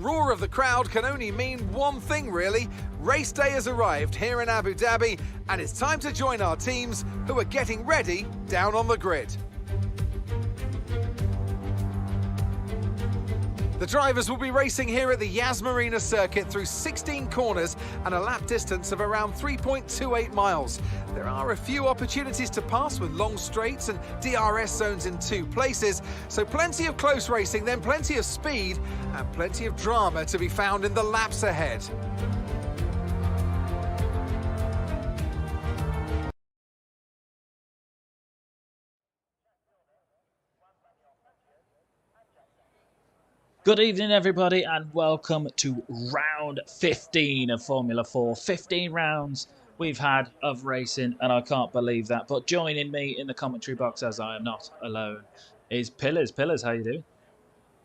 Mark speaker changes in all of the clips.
Speaker 1: roar of the crowd can only mean one thing really. Race day has arrived here in Abu Dhabi and it's time to join our teams who are getting ready down on the grid. The drivers will be racing here at the Yas Marina circuit through 16 corners and a lap distance of around 3.28 miles. There are a few opportunities to pass with long straights and DRS zones in 2 places, so plenty of close racing, then plenty of speed and plenty of drama to be found in the laps ahead.
Speaker 2: Good evening, everybody, and welcome to round 15 of Formula 4. 15 rounds we've had of racing, and I can't believe that. But joining me in the commentary box, as I am not alone, is Pillars. Pillars, how you doing?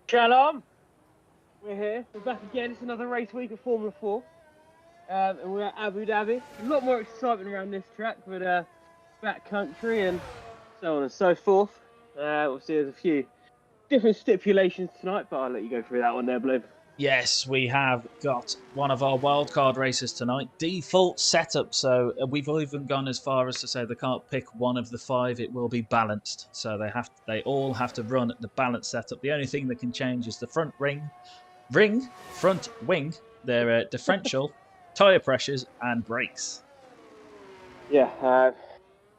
Speaker 3: Shalom. We're here. We're back again. It's another race week of Formula 4. And we're at Abu Dhabi. A lot more excitement around this track, but back country and so on and so forth. Obviously, there's a few different stipulations tonight, but I'll let you go through that one there, Blue.
Speaker 2: Yes, we have got one of our wildcard races tonight. Default setup, so we've even gone as far as to say they can't pick one of the 5. It will be balanced, so they all have to run the balanced setup. The only thing that can change is the front front wing, their differential, tyre pressures, and brakes.
Speaker 3: Yeah,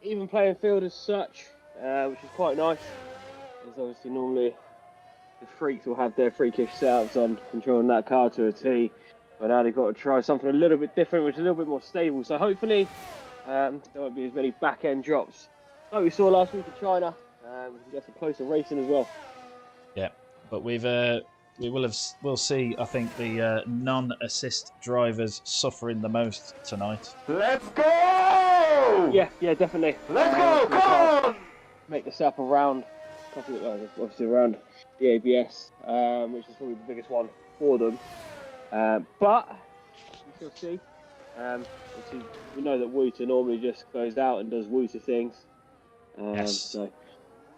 Speaker 3: even playing field as such, which is quite nice. There's obviously normally the freaks will have their freakish setups on controlling that car to a T, but now they've got to try something a little bit different, which is a little bit more stable. So hopefully there won't be as many back-end drops like we saw last week in China. We can get some closer racing as well.
Speaker 2: Yeah, but we'll see. I think the non-assist drivers suffering the most tonight.
Speaker 4: Let's go!
Speaker 3: Yeah, definitely.
Speaker 4: Let's go! Come on!
Speaker 3: Make this up around. Obviously around the ABS, which is probably the biggest one for them. But we shall see. Obviously, we know that Wooter normally just goes out and does Wooter things.
Speaker 2: Yes.
Speaker 3: So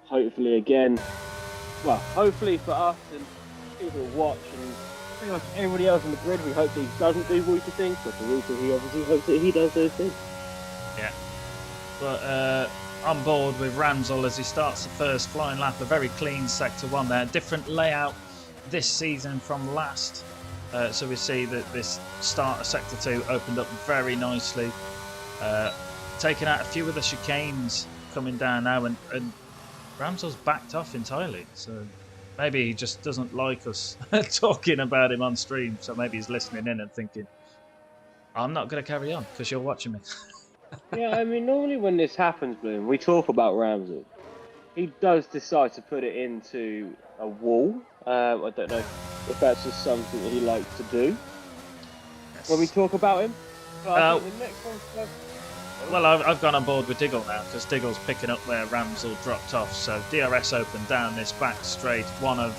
Speaker 3: hopefully again, well, hopefully for us and people who watch and pretty much everybody else on the grid, we hope that he doesn't do Wooter things. But for Wooter, he obviously hopes that he does those things.
Speaker 2: Yeah. But on board with Ramsel as he starts the first flying lap, a very clean sector 1 there. Different layout this season from last. So we see that this start of sector 2 opened up very nicely. Taking out a few of the chicanes coming down now, and Ramsel's backed off entirely. So maybe he just doesn't like us talking about him on stream. So maybe he's listening in and thinking, I'm not going to carry on because you're watching me.
Speaker 3: Yeah, I mean, normally when this happens, Bloom, we talk about Ramsey. He does decide to put it into a wall. I don't know if that's just something that he likes to do when we talk about him. But I think the next one,
Speaker 2: well, I've gone on board with Diggle now because Diggle's picking up where Ramsel dropped off. So DRS open down this back straight, one of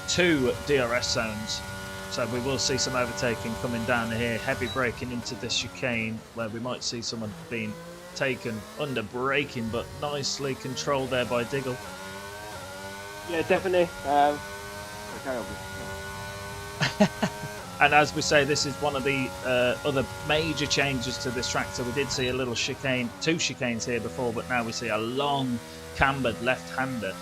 Speaker 2: 2 DRS zones. So we will see some overtaking coming down here, heavy braking into the chicane where we might see someone being taken under braking, but nicely controlled there by Diggle.
Speaker 3: Yeah, definitely.
Speaker 2: And as we say, this is one of the other major changes to this track. So we did see a little chicane, 2 chicanes here before, but now we see a long cambered left-hander.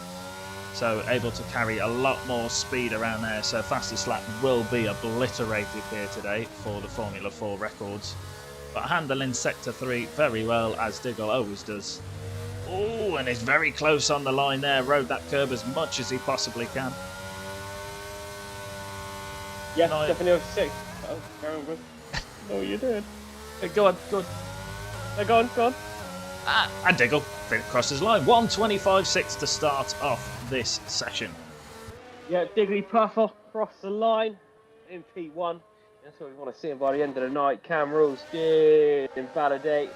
Speaker 2: So able to carry a lot more speed around there. So fastest lap will be obliterated here today for the Formula 4 records. But handling sector 3 very well, as Diggle always does. Oh, and he's very close on the line there. Rode that curb as much as he possibly can.
Speaker 3: Yeah, definitely over 6. Oh, very good. Know what you're doing.
Speaker 2: Go on, go on.
Speaker 3: Go on.
Speaker 2: And Diggle crosses the line. 1:25.6 to start off this session.
Speaker 3: Yeah, Diggly Puffer across the line in P1. That's what we want to see by the end of the night. Cam rules did invalidate.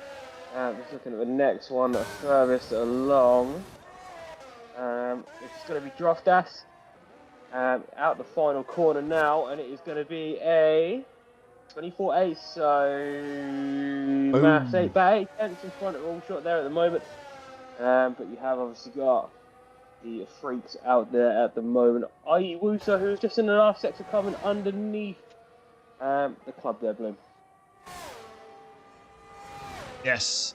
Speaker 3: Just looking at the next one, the furthest along. It's going to be Droftas. Out the final corner now, and it is going to be a 24-8, so maths 8 by 8 tenths in front of all shot there at the moment. But you have obviously got the freaks out there at the moment, i.e. Wusa, who's just in the last sector coming underneath the club there, Bloom.
Speaker 2: Yes.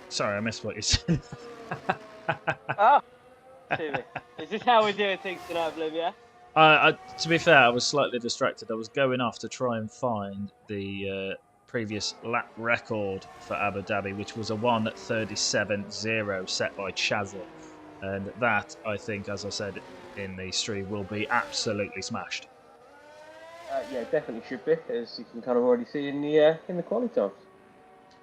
Speaker 2: Sorry, I missed what you said.
Speaker 3: Oh, is this how we're doing things tonight, Bloom, yeah?
Speaker 2: To be fair, I was slightly distracted. I was going off to try and find the previous lap record for Abu Dhabi, which was a 1:37.0 set by Chazza. And that, I think, as I said in the stream, will be absolutely smashed.
Speaker 3: Yeah, definitely should be, as you can kind of already see in the quality times.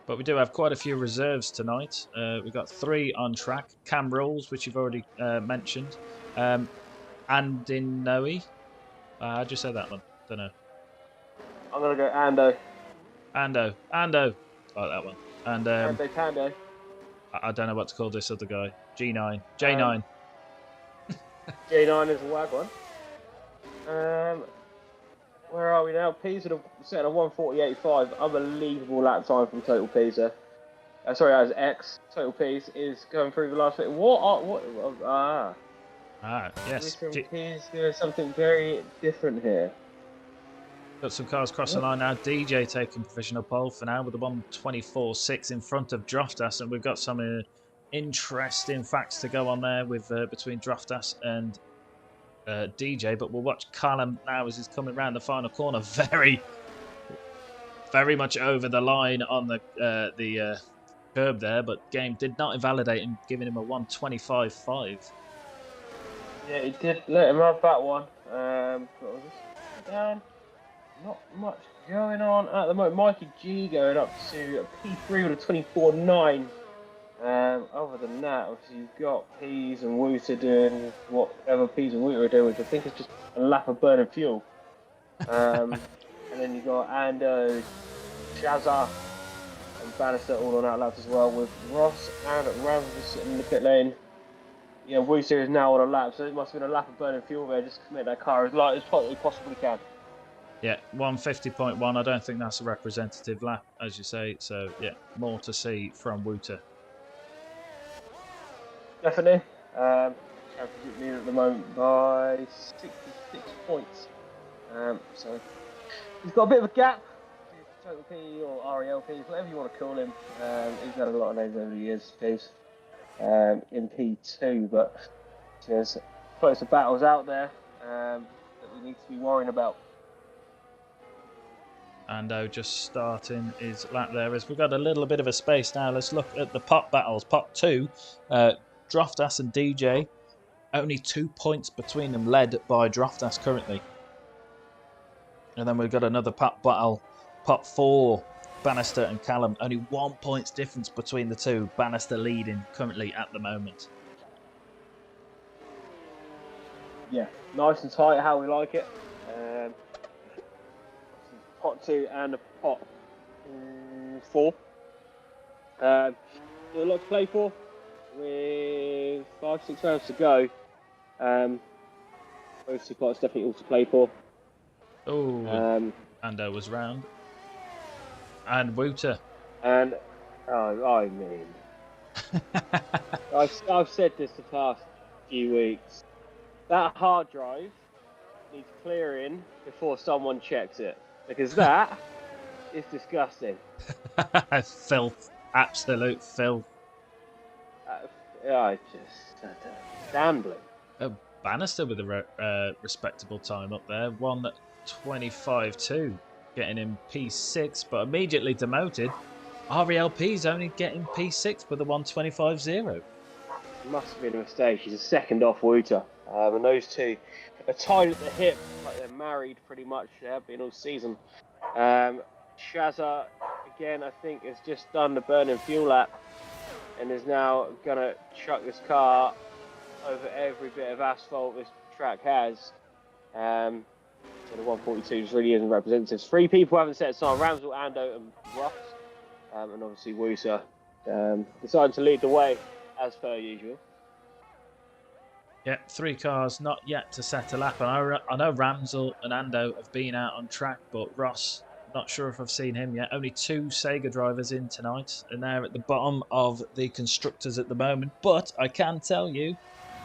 Speaker 2: But we do have quite a few reserves tonight. We've got 3 on track. Cam Rolls, which you've already mentioned. Andinoe. How'd you say that one? Don't know.
Speaker 3: I'm going to go Ando.
Speaker 2: Ando. I like that one. And
Speaker 3: Ando Tando.
Speaker 2: I don't know what to call this other guy. G9. J9.
Speaker 3: J9 is a wag one. Where are we now? Pisa set a 1:48.5. Unbelievable lap time from Total Pisa. Sorry, that was X. Total Pisa is going through the last bit.
Speaker 2: Yes.
Speaker 3: There's something very different here.
Speaker 2: Got some cars crossing the line now. DJ taking provisional pole for now with the 1:24.6 in front of Droftas, and we've got some interesting facts to go on there with between Droftas and DJ. But we'll watch Callum now as he's coming round the final corner, very much over the line on the curb there. But game did not invalidate him, giving him a 1:25.5.
Speaker 3: Yeah, he did let him have that one. Down. Not much going on at the moment. Mikey G going up to P3 with a 24.9. Other than that, obviously you've got Peas and Wooter doing whatever Peas and Wooter are doing, which I think is just a lap of burning fuel. And then you've got Ando, Shazza, and Bannister all on that laps as well, with Ross and Ramsey sitting in the pit lane. Yeah, Wooter is now on a lap, so it must have been a lap of burning fuel there just to make that car as light as you possibly can.
Speaker 2: Yeah, 1:50.1. I don't think that's a representative lap, as you say. So, yeah, more to see from Wooter.
Speaker 3: Definitely. Championship leader at the moment by 66 points. So, he's got a bit of a gap. Total P or RELP, whatever you want to call him. He's had a lot of names over the years, Peace. In P2, but there's closer battles out there that we need to be worrying about.
Speaker 2: Ando just starting his lap there as we've got a little bit of a space now. Let's look at the pot battles. Pot 2, Droftas and DJ. Only 2 points between them, led by Droftas currently. And then we've got another pot battle. Pot 4, Bannister and Callum. Only 1 point difference between the two. Bannister leading currently at the moment.
Speaker 3: Yeah, nice and tight, how we like it. Pot 2 and a pot 4. A lot to play for with 5-6 rounds to go. Those 2 pots definitely all to play for.
Speaker 2: Oh, Ando was round. And Wooter.
Speaker 3: And, I mean, I've said this the past few weeks. That hard drive needs clearing before someone checks it. Because that is disgusting.
Speaker 2: Filth. Absolute filth.
Speaker 3: Damn blue.
Speaker 2: Oh, Bannister with a respectable time up there. 1:25.2. Getting him P6, but immediately demoted. RELP's only getting P6 with a 1:25.0.
Speaker 3: Must have been a mistake. He's a second off Wooter. And those two are tied at the hip, like they're married pretty much. They have been all season. Shazza, again, I think has just done the burning fuel lap and is now going to chuck this car over every bit of asphalt this track has. So the 142 just really isn't representative. 3 people haven't set a sign: Ramsel, Ando, and Ross. And obviously Wooser deciding to lead the way as per usual.
Speaker 2: Yeah, 3 cars not yet to set a lap. And I know Ramsel and Ando have been out on track, but Ross, not sure if I've seen him yet. Only 2 Sega drivers in tonight, and they're at the bottom of the constructors at the moment. But I can tell you,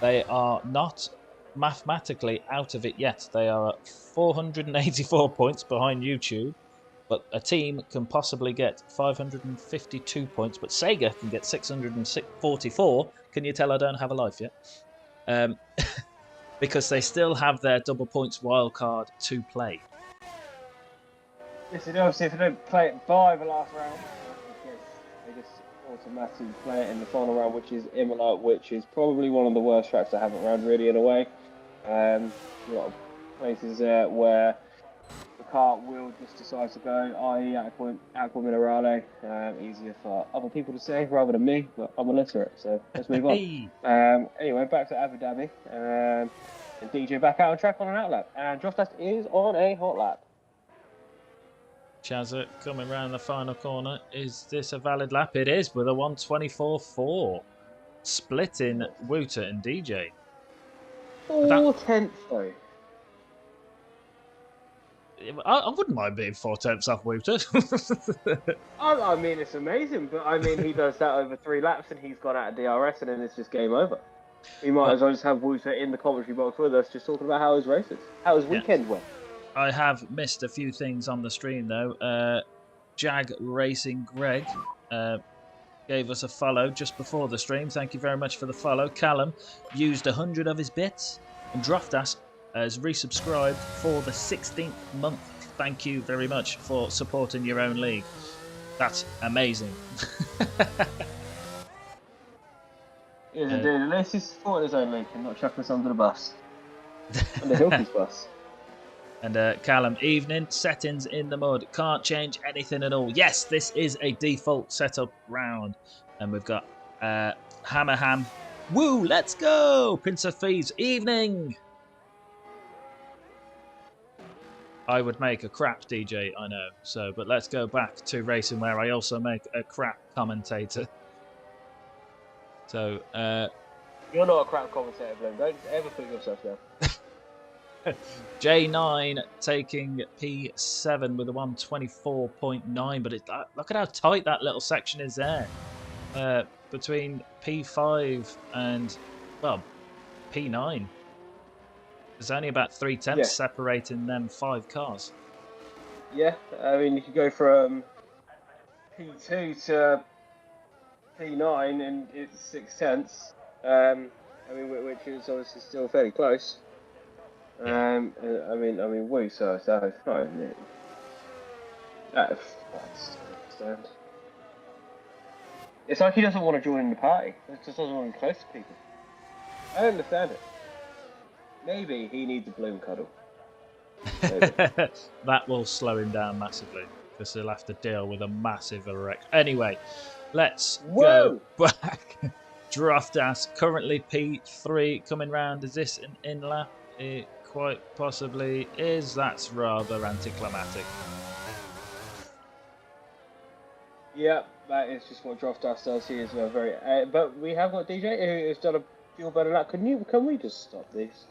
Speaker 2: They are not mathematically out of it yet. They are at 484 points behind YouTube, but a team can possibly get 552 points, but Sega can get 644. Can you tell I don't have a life yet? Because they still have their double points wildcard to play.
Speaker 3: Yes, obviously if they don't play it by the last round, they just automatically play it in the final round, which is Imola, which is probably one of the worst tracks I haven't round really in a way. A lot of places where the car will just decide to go, i.e. Aqua Minerale. Easier for other people to say rather than me, but I'm illiterate, so let's move on.
Speaker 2: Hey.
Speaker 3: Anyway, back to Abu Dhabi. And DJ back out on track on an out lap. And Draft Test is on a hot lap.
Speaker 2: Chazza coming round the final corner. Is this a valid lap? It is, with a 1:24.4. Splitting Wouter and DJ.
Speaker 3: 4/10 though.
Speaker 2: I wouldn't mind being 4/10 off Wouter.
Speaker 3: I mean, it's amazing, but I mean, he does that over 3 laps and he's gone out of DRS and then it's just game over. We might as well just have Wouter in the commentary box with us, just talking about how his races, how his weekend went.
Speaker 2: I have missed a few things on the stream though. Jag Racing Greg gave us a follow just before the stream. Thank you very much for the follow. Callum used 100 of his bits, and Droftas has resubscribed for the 16th month. Thank you very much for supporting your own league. That's amazing.
Speaker 3: Yes, indeed. At least he's supporting his own league and not chucking us under the bus. Under Hilky's bus.
Speaker 2: And Callum, evening, settings in the mud. Can't change anything at all. Yes, this is a default setup round. And we've got Hammer Ham. Woo, let's go! Prince of Thieves, evening! I would make a crap DJ, I know. So, but let's go back to racing where I also make a crap commentator. So,
Speaker 3: you're not a crap commentator, Bloom. Don't ever put yourself down.
Speaker 2: J9 taking P7 with a 1:24.9, but look at how tight that little section is there between P5 and, well, P9. There's only about 3/10 separating them 5 cars.
Speaker 3: Yeah, I mean, you could go from P2 to P9 and it's 6/10. I mean, which is obviously still fairly close. I mean, woo, so no, that's understand. It's like he doesn't want to join the party. He just doesn't want to be close to people. I understand it. Maybe he needs a Bloom cuddle.
Speaker 2: That will slow him down massively because he'll have to deal with a massive erect. Anyway, let's go back. Droftas currently P3 coming round. Is this an in lap? It quite possibly is. That's rather anticlimactic.
Speaker 3: Yeah, that is just what Droftas does. He is very. But we have got DJ who has done a feel better lap. Can we just stop this?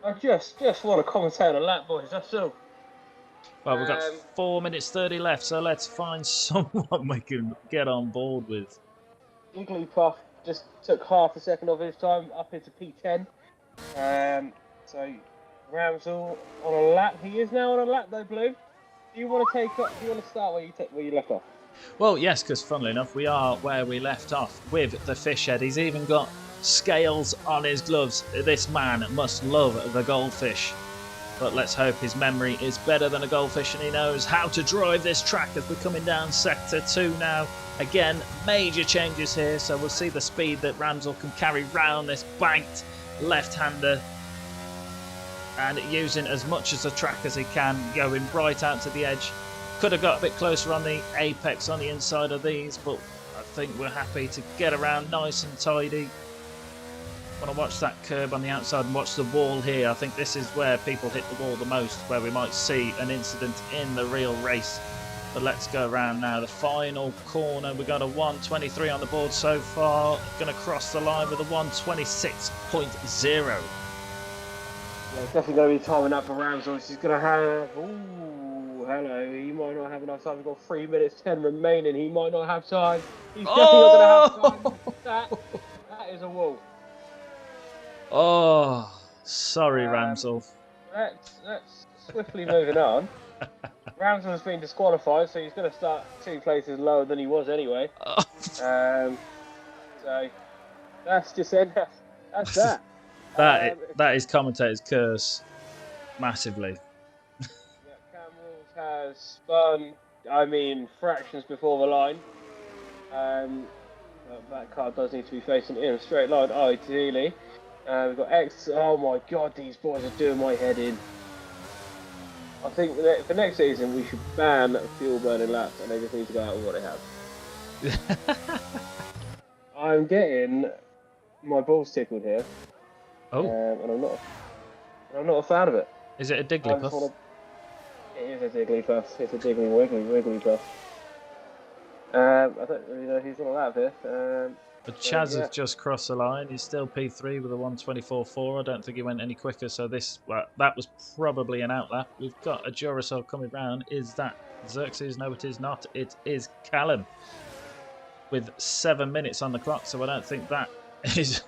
Speaker 3: I just want to commentate on a lap, boys. That's all.
Speaker 2: Well, we've got 4 minutes 30 left, so let's find someone we can get on board with.
Speaker 3: Jigglypuff just took half a second of his time up into P10. So Ramsel on a lap. He is now on a lap though, Blue. Do you want to start where you left off?
Speaker 2: Well, yes, because funnily enough, we are where we left off with the fish head. He's even got scales on his gloves. This man must love the goldfish. But let's hope his memory is better than a goldfish and he knows how to drive this track as we're coming down Sector 2 now. Again, major changes here, so we'll see the speed that Ramsel can carry round this banked left-hander and using as much as the track as he can, going right out to the edge. Could have got a bit closer on the apex on the inside of these, but I think we're happy to get around nice and tidy. Want to watch that curb on the outside and watch the wall here. I think this is where people hit the wall the most, where we might see an incident in the real race. But let's go around now. The final corner, we've got a 1:23 on the board so far. Going to cross the line with a 1:26.0.
Speaker 3: Yeah, it's definitely going to be timing up for Ramsel. She's going to have Oh, hello. He might not have enough time. We've got 3 minutes 10 remaining. He might not have time. He's definitely not going to have time. That is a wall.
Speaker 2: Oh, sorry, Ramsel.
Speaker 3: Let's swiftly moving on. Ramsel's been disqualified, so he's going to start 2 places lower than he was anyway. So that's just it. That's that.
Speaker 2: That is commentator's curse, massively.
Speaker 3: Yeah, Cam Rules has spun, fractions before the line. That car does need to be facing in a straight line, ideally. We've got X. Oh my god, these boys are doing my head in. I think for next season we should ban fuel burning laps and they just need to go out with what they have. I'm getting my balls tickled here.
Speaker 2: Oh.
Speaker 3: And I'm not a fan of it.
Speaker 2: Is it a Digglypuff?
Speaker 3: It is a Digglypuff. It's a Wigglypuff. I don't really know who's on a lap here.
Speaker 2: But Chaz has just crossed the line. He's still P3 with a 1:24.4. I don't think he went any quicker. So that was probably an outlap. We've got a Duracell coming round. Is that Xerxes? No, it is not. It is Callum with 7 minutes on the clock. So I don't think that is.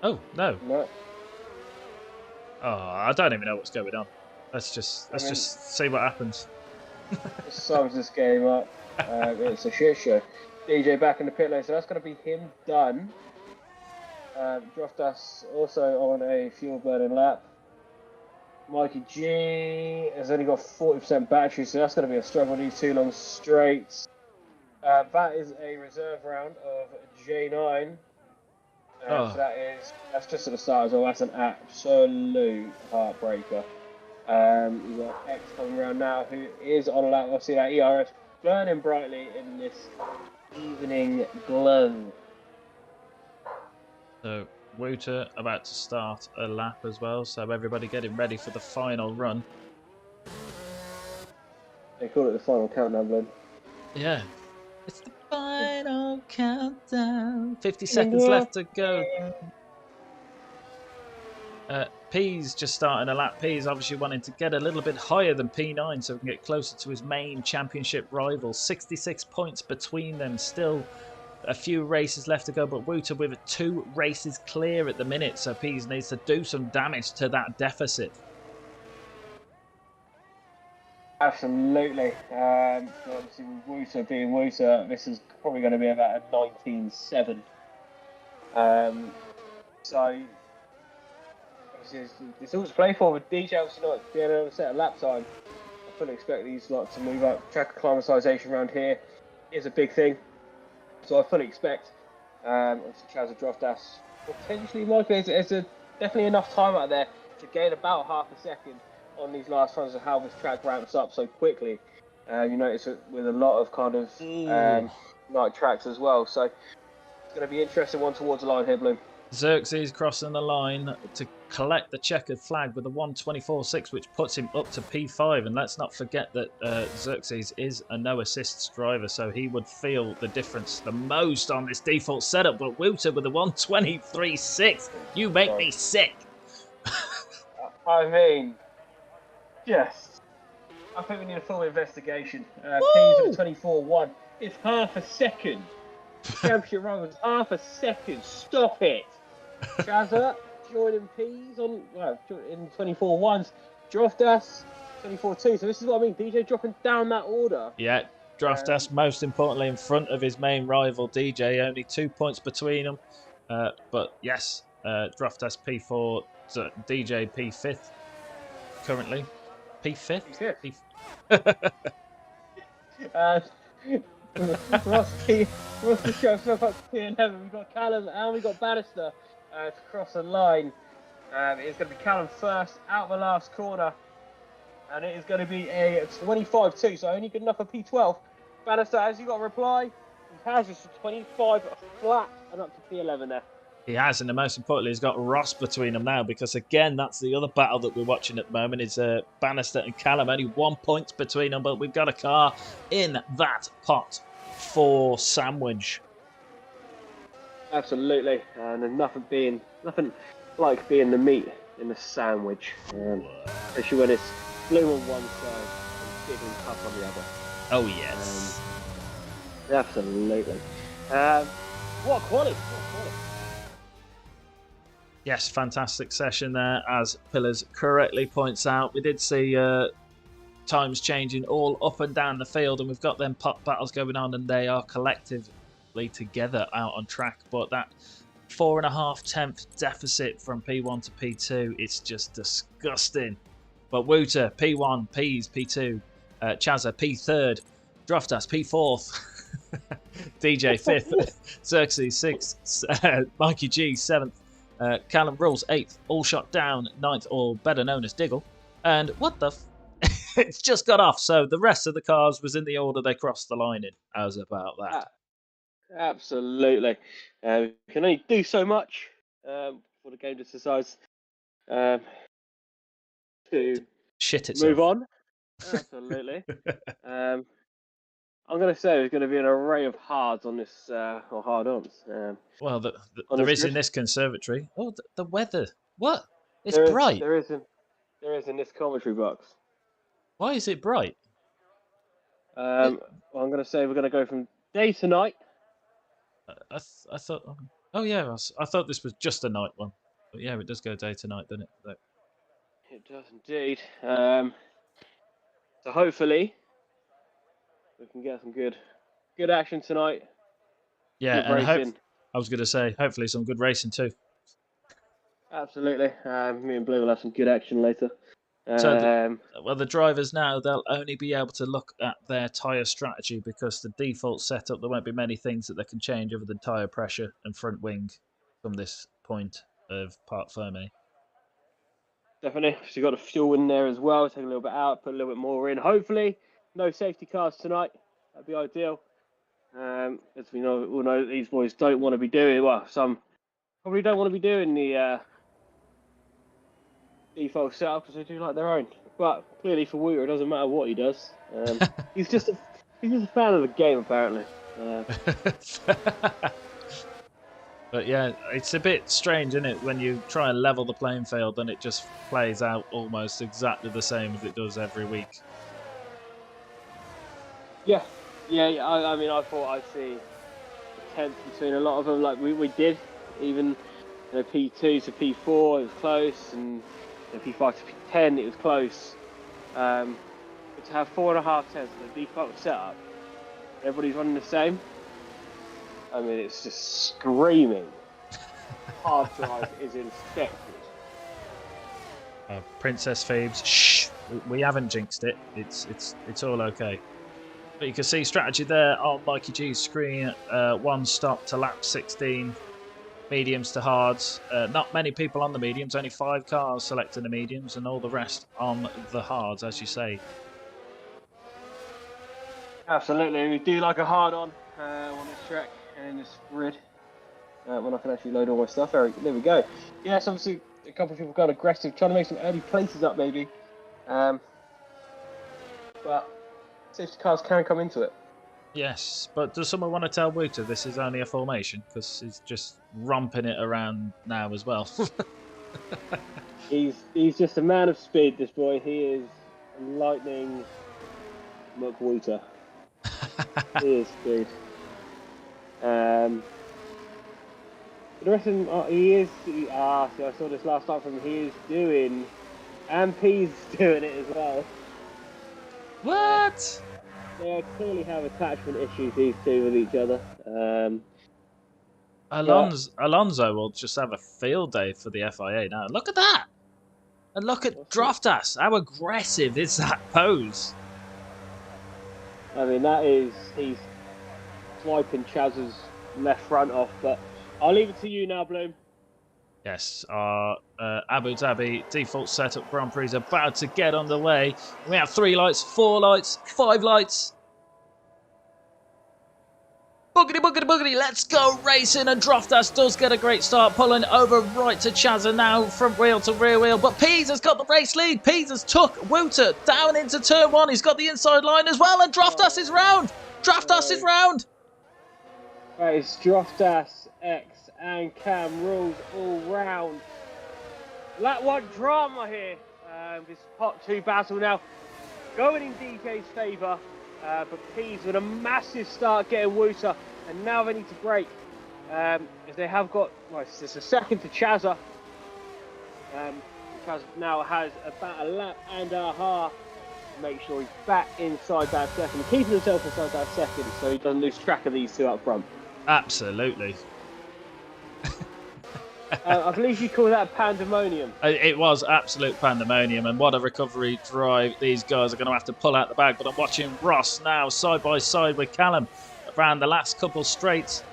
Speaker 2: Oh no.
Speaker 3: No.
Speaker 2: Oh, I don't even know what's going on. Let's just see what happens.
Speaker 3: Just sums this game up. It's a shit show. DJ back in the pit lane, so that's going to be him done. Droftas also on a fuel burning lap. Mikey G has only got 40% battery, so that's going to be a struggle. These 2 long straights. That is a reserve round of J9. So that's just at the start as well. That's an absolute heartbreaker. We've got X coming around now, who is on a lap. Obviously, that ERS burning brightly in this evening glow.
Speaker 2: So Wouter about to start a lap as well. So everybody getting ready for the final run.
Speaker 3: They call it the final countdown, blood.
Speaker 2: Yeah. It's the final countdown. 50 seconds left to go. P's just starting a lap. P's obviously wanting to get a little bit higher than P9 so he can get closer to his main championship rival. 66 points between them. Still a few races left to go, but Wouter with 2 races clear at the minute, so P's needs to do some damage to that deficit.
Speaker 3: Absolutely. Obviously, with Wouter being Wouter, this is probably going to be about a 19.7. So, it's all to play for with DJ obviously not being able to set a lap time. I fully expect these lot to move up. Track acclimatisation around here is a big thing. So I fully expect obviously Chaz and Droftas potentially Michael. There's definitely enough time out there to gain about half a second on these last runs of how this track ramps up so quickly. You notice it with a lot of kind of night tracks as well. So it's going to be an interesting one towards the line here, Bloom.
Speaker 2: Xerxes crossing the line to collect the checkered flag with a 1:24.6, which puts him up to P5. And let's not forget that Xerxes is a no assists driver, so he would feel the difference the most on this default setup. But Wouter with a 1:23.6, you make me sick.
Speaker 3: I mean, yes. I think we need a full investigation. P's at a 24.1. It's half a second. Championship run was half a second. Stop it. Chazza joining P's on in 24.1s. Droftas 24.2. So this is what I mean. DJ dropping down that order.
Speaker 2: Yeah, Droftas most importantly in front of his main rival DJ. Only 2 points between them. But yes, Droftas P4, DJ P5th currently. P5th?
Speaker 3: Ross to show himself up to P11. We've got Callum and we've got Bannister to cross the line. It's going to be Callum first out the last corner. And it is going to be a 25.2, so only good enough for P12. Bannister, has you got a reply? He has just a 25 flat and up to P11 there.
Speaker 2: He has, and the most importantly, he's got Ross between them now, because again, that's the other battle that we're watching at the moment. Is Bannister and Callum, only 1 point between them, but we've got a car in that pot for Sandwich.
Speaker 3: Absolutely, and there's nothing like being the meat in the sandwich, especially when it's Blue on one side and Big and Puff on the other.
Speaker 2: Oh, yes.
Speaker 3: Absolutely. What quality!
Speaker 2: Yes, fantastic session there, as Pillars correctly points out. We did see times changing all up and down the field, and we've got them pop battles going on, and they are collectively together out on track. But that 4.5 deficit from P1 to P2, it's just disgusting. But Wouter, P1, Peas, P2, Chazza, P3rd, Droftas, P4th, DJ 5th, Xerxes 6th, Mikey G 7th, Callum Rules 8th, All Shot Down 9th, or better known as Diggle. And what the it's just got off, so the rest of the cars was in the order they crossed the line in. How's about that?
Speaker 3: Absolutely. You can only do so much before the game just decides to
Speaker 2: shit itself.
Speaker 3: move on. Absolutely. I'm going to say there's going to be an array of hards on this, or hard-ons.
Speaker 2: Well, there is in this conservatory. Oh, the weather. What? It's bright.
Speaker 3: There is in this commentary box.
Speaker 2: Why is it bright?
Speaker 3: Well, I'm going to say we're going to go from day to night.
Speaker 2: I thought. Oh yeah, I thought this was just a night one. But yeah, it does go day to night, doesn't it? So.
Speaker 3: It does indeed. So hopefully we can get some good action tonight.
Speaker 2: Yeah, and I was going to say hopefully some good racing too.
Speaker 3: Absolutely. Me and Blue will have some good action later.
Speaker 2: So the drivers now, they'll only be able to look at their tyre strategy, because the default setup, there won't be many things that they can change other than tyre pressure and front wing from this point of Parc Fermé. Definitely.
Speaker 3: So you've got the fuel in there as well. Take a little bit out, put a little bit more in. Hopefully, no safety cars tonight. That'd be ideal. As we all know, these boys don't want to be doing, well, some probably don't want to be doing the default setup because they do like their own. But clearly for Wouter, it doesn't matter what he does. He's just a fan of the game, apparently.
Speaker 2: But yeah, it's a bit strange, isn't it, when you try and level the playing field and it just plays out almost exactly the same as it does every week.
Speaker 3: Yeah. I mean, I thought I'd see a tenth between a lot of them, like we did. Even P2 to P4, it was close, and P5 to P10, it was close. But to have 4.5 tenths of the default setup, everybody's running the same. I mean, it's just screaming. Hard drive is infected.
Speaker 2: Princess Phoebes, shh, we haven't jinxed it. It's all okay. But you can see strategy there on Mikey G's screen. One stop to lap 16. Mediums to hards. Not many people on the mediums, only 5 cars selecting the mediums, and all the rest on the hards, as you say.
Speaker 3: Absolutely, we do like a hard on this track and in this grid. When I can actually load all my stuff, there we go. Yes, obviously a couple of people got aggressive, trying to make some early places up maybe. But safety cars can come into it.
Speaker 2: Yes, but does someone want to tell Wouter this is only a formation? Because he's just romping it around now as well.
Speaker 3: He's just a man of speed, this boy. He is lightning McWouter. He is speed. The rest of him, see, I saw this last night from him. He is doing, and P's doing it as well.
Speaker 2: What?
Speaker 3: They clearly have attachment issues, these two, with each other.
Speaker 2: Alonso will just have a field day for the FIA now. Look at that! And look at Droftas. How aggressive is that pose?
Speaker 3: I mean, he's swiping Chaz's left front off, but I'll leave it to you now, Bloom.
Speaker 2: Yes, our Abu Dhabi default setup Grand Prix is about to get underway. We have 3 lights, 4 lights, 5 lights. Boogity, boogity, boogity, let's go racing. And Droftas does get a great start, pulling over right to Chazza now, front wheel to rear wheel. But Pease has got the race lead. Pease has took Wouter down into turn 1. He's got the inside line as well, and Droftas is round. Droftas is round.
Speaker 3: Right, it's Droftas, X, and Cam rules all round. Lap 1 drama here This pot 2 battle now going in DJ's favour, but P's with a massive start getting Wuta, and now they need to break. As they have got, well, it's a second to Chazza. Chazza now has about a lap and a half to make sure he's back inside that second, keeping himself inside that second so he doesn't lose track of these two up front.
Speaker 2: Absolutely.
Speaker 3: I believe you call that pandemonium.
Speaker 2: It was absolute pandemonium, and what a recovery drive these guys are going to have to pull out the bag. But I'm watching Ross now side by side with Callum around the last couple straights,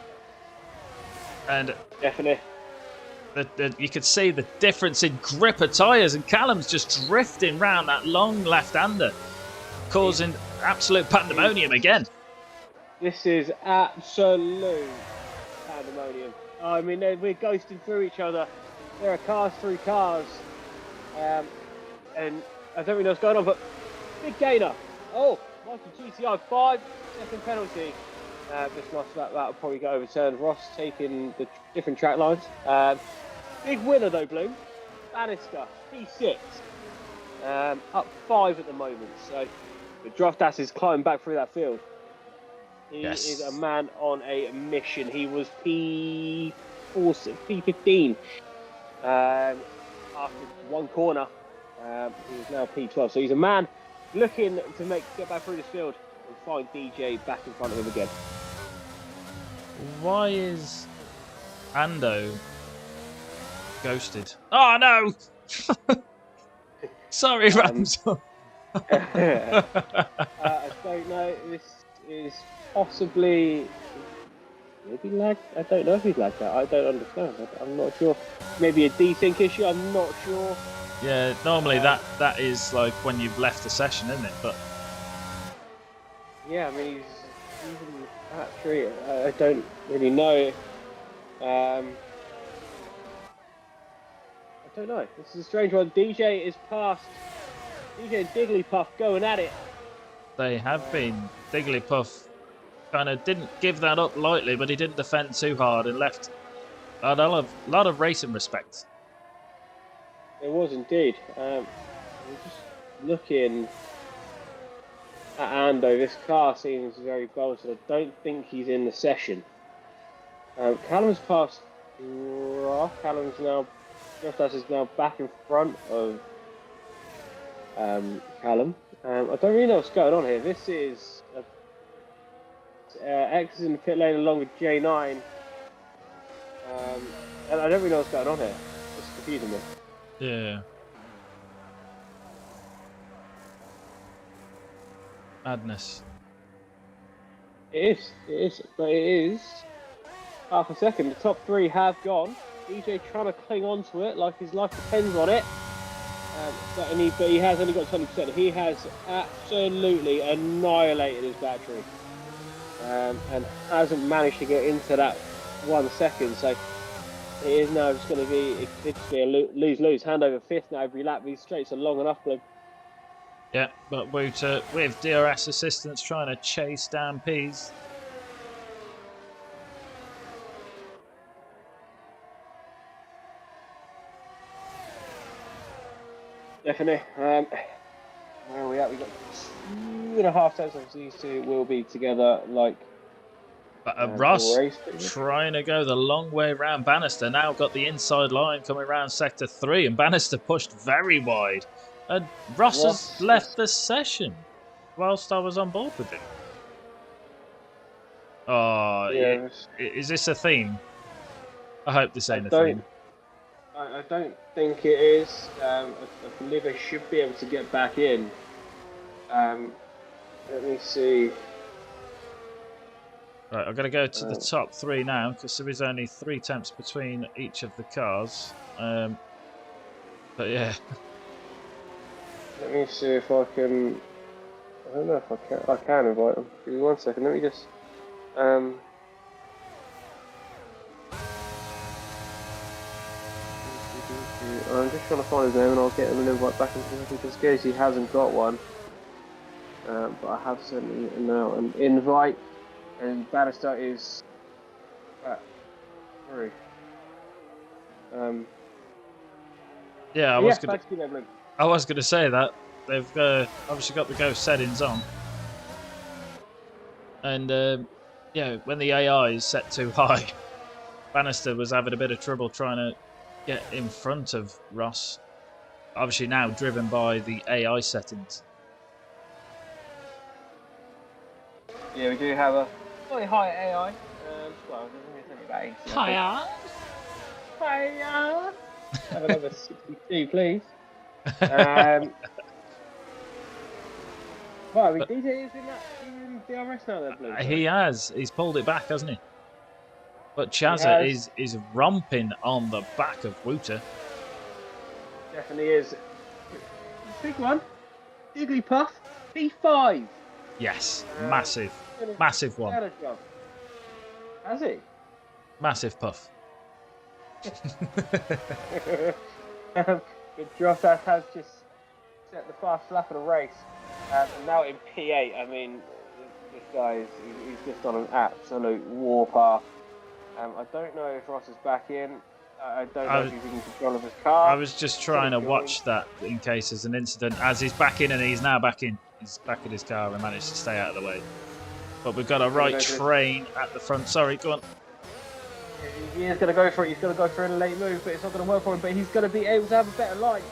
Speaker 2: and
Speaker 3: definitely
Speaker 2: you could see the difference in grip of tyres, and Callum's just drifting round that long left-hander, causing absolute pandemonium again.
Speaker 3: This is absolute pandemonium. I mean, we're ghosting through each other. There are cars through cars. And I don't really know what's going on, but big gainer. Oh, Michael GCI, 5-second penalty. That'll probably get overturned. Ross taking the different track lines. Big winner though, Bloom. Bannister, P6. Up 5 at the moment. So the Droftas is climbing back through that field. He is a man on a mission. He was P15 after one corner. He is now P12. So he's a man looking to get back through this field and find DJ back in front of him again.
Speaker 2: Why is Ando ghosted? Oh no! Sorry, Ramsel.
Speaker 3: I don't know. This is possibly maybe lag. I don't know if he's lagged out. I don't understand. I'm not sure. Maybe a desync issue. I'm not sure.
Speaker 2: Yeah, normally that is like when you've left the session, isn't it? But
Speaker 3: yeah, I mean, he's using the battery. I don't really know. I don't know. This is a strange one. DJ is past. DJ and Digglypuff going at it.
Speaker 2: They have been. Digglypuff kind of didn't give that up lightly, but he didn't defend too hard and left a lot of racing respect.
Speaker 3: It was indeed. We're just looking at Ando. This car seems very bolted. I don't think he's in the session. Callum's passed. Callum's now. Droftas is now back in front of Callum. I don't really know what's going on here. This is X is in the pit lane along with J9. And I don't really know what's going on here. It's confusing me.
Speaker 2: Yeah. Madness.
Speaker 3: It is, but it is half a second. The top 3 have gone. DJ trying to cling on to it like his life depends on it. But he has only got 20%. He has absolutely annihilated his battery. And hasn't managed to get into that 1 second. So it is now just going to be, it could just be a lose-lose. Hand over 5th now every lap. These straights are long enough, but
Speaker 2: yeah, but Wuta with DRS assistance trying to chase down Peas.
Speaker 3: definitely. Where are we at? We got 2.5 times. Obviously, these two will be together like.
Speaker 2: But Ross trying to go the long way around Bannister. Now got the inside line coming around sector 3, and Bannister pushed very wide. And Ross has left the session whilst I was on board with him. Oh, yeah. Is this a theme? I hope this ain't a theme.
Speaker 3: I don't think it is. I believe they should be able to get back in. Let me see.
Speaker 2: Right, I'm going to go to the top 3 now because there is only 3 temps between each of the cars. But yeah.
Speaker 3: Let me see if I can. I don't know if I can. I can invite them. Give me 1 second. Let me just. I'm just trying to find his name and I'll get him an invite back into the just in case he hasn't got one. But I have sent him now an invite, and Bannister is at 3.
Speaker 2: Yeah, I was
Speaker 3: going to.
Speaker 2: I was going to say that. They've obviously got the ghost settings on. And, yeah, when the AI is set too high, Bannister was having a bit of trouble trying to get in front of Ross. Obviously now driven by the AI settings.
Speaker 3: Yeah, we do have a slightly higher AI. Well, it's only about 80.
Speaker 2: Hiya!
Speaker 3: Hiya! Have another 62, please. Right, I mean, DJ is in DRS now, then, Blue.
Speaker 2: He has. He's pulled it back, hasn't he? But Chazza is romping on the back of Wouter.
Speaker 3: Definitely is. Big one. Jigglypuff. P5.
Speaker 2: Yes, massive. Massive one.
Speaker 3: Has he?
Speaker 2: Massive puff.
Speaker 3: Good Droftas has just set the fast lap of the race. And now in P8, I mean, this guy he's just on an absolute warpath. I don't know if Ross is back in. I don't know if he's in control of his car.
Speaker 2: I was just trying to watch that in case there's an incident. As he's back in, and he's now back in. He's back in his car and managed to stay out of the way. But we've got a right train at the front. Sorry, go on.
Speaker 3: He is going to go for it. He's going to go for a late move, but it's not going to work for him. But he's going to be able to have a better line.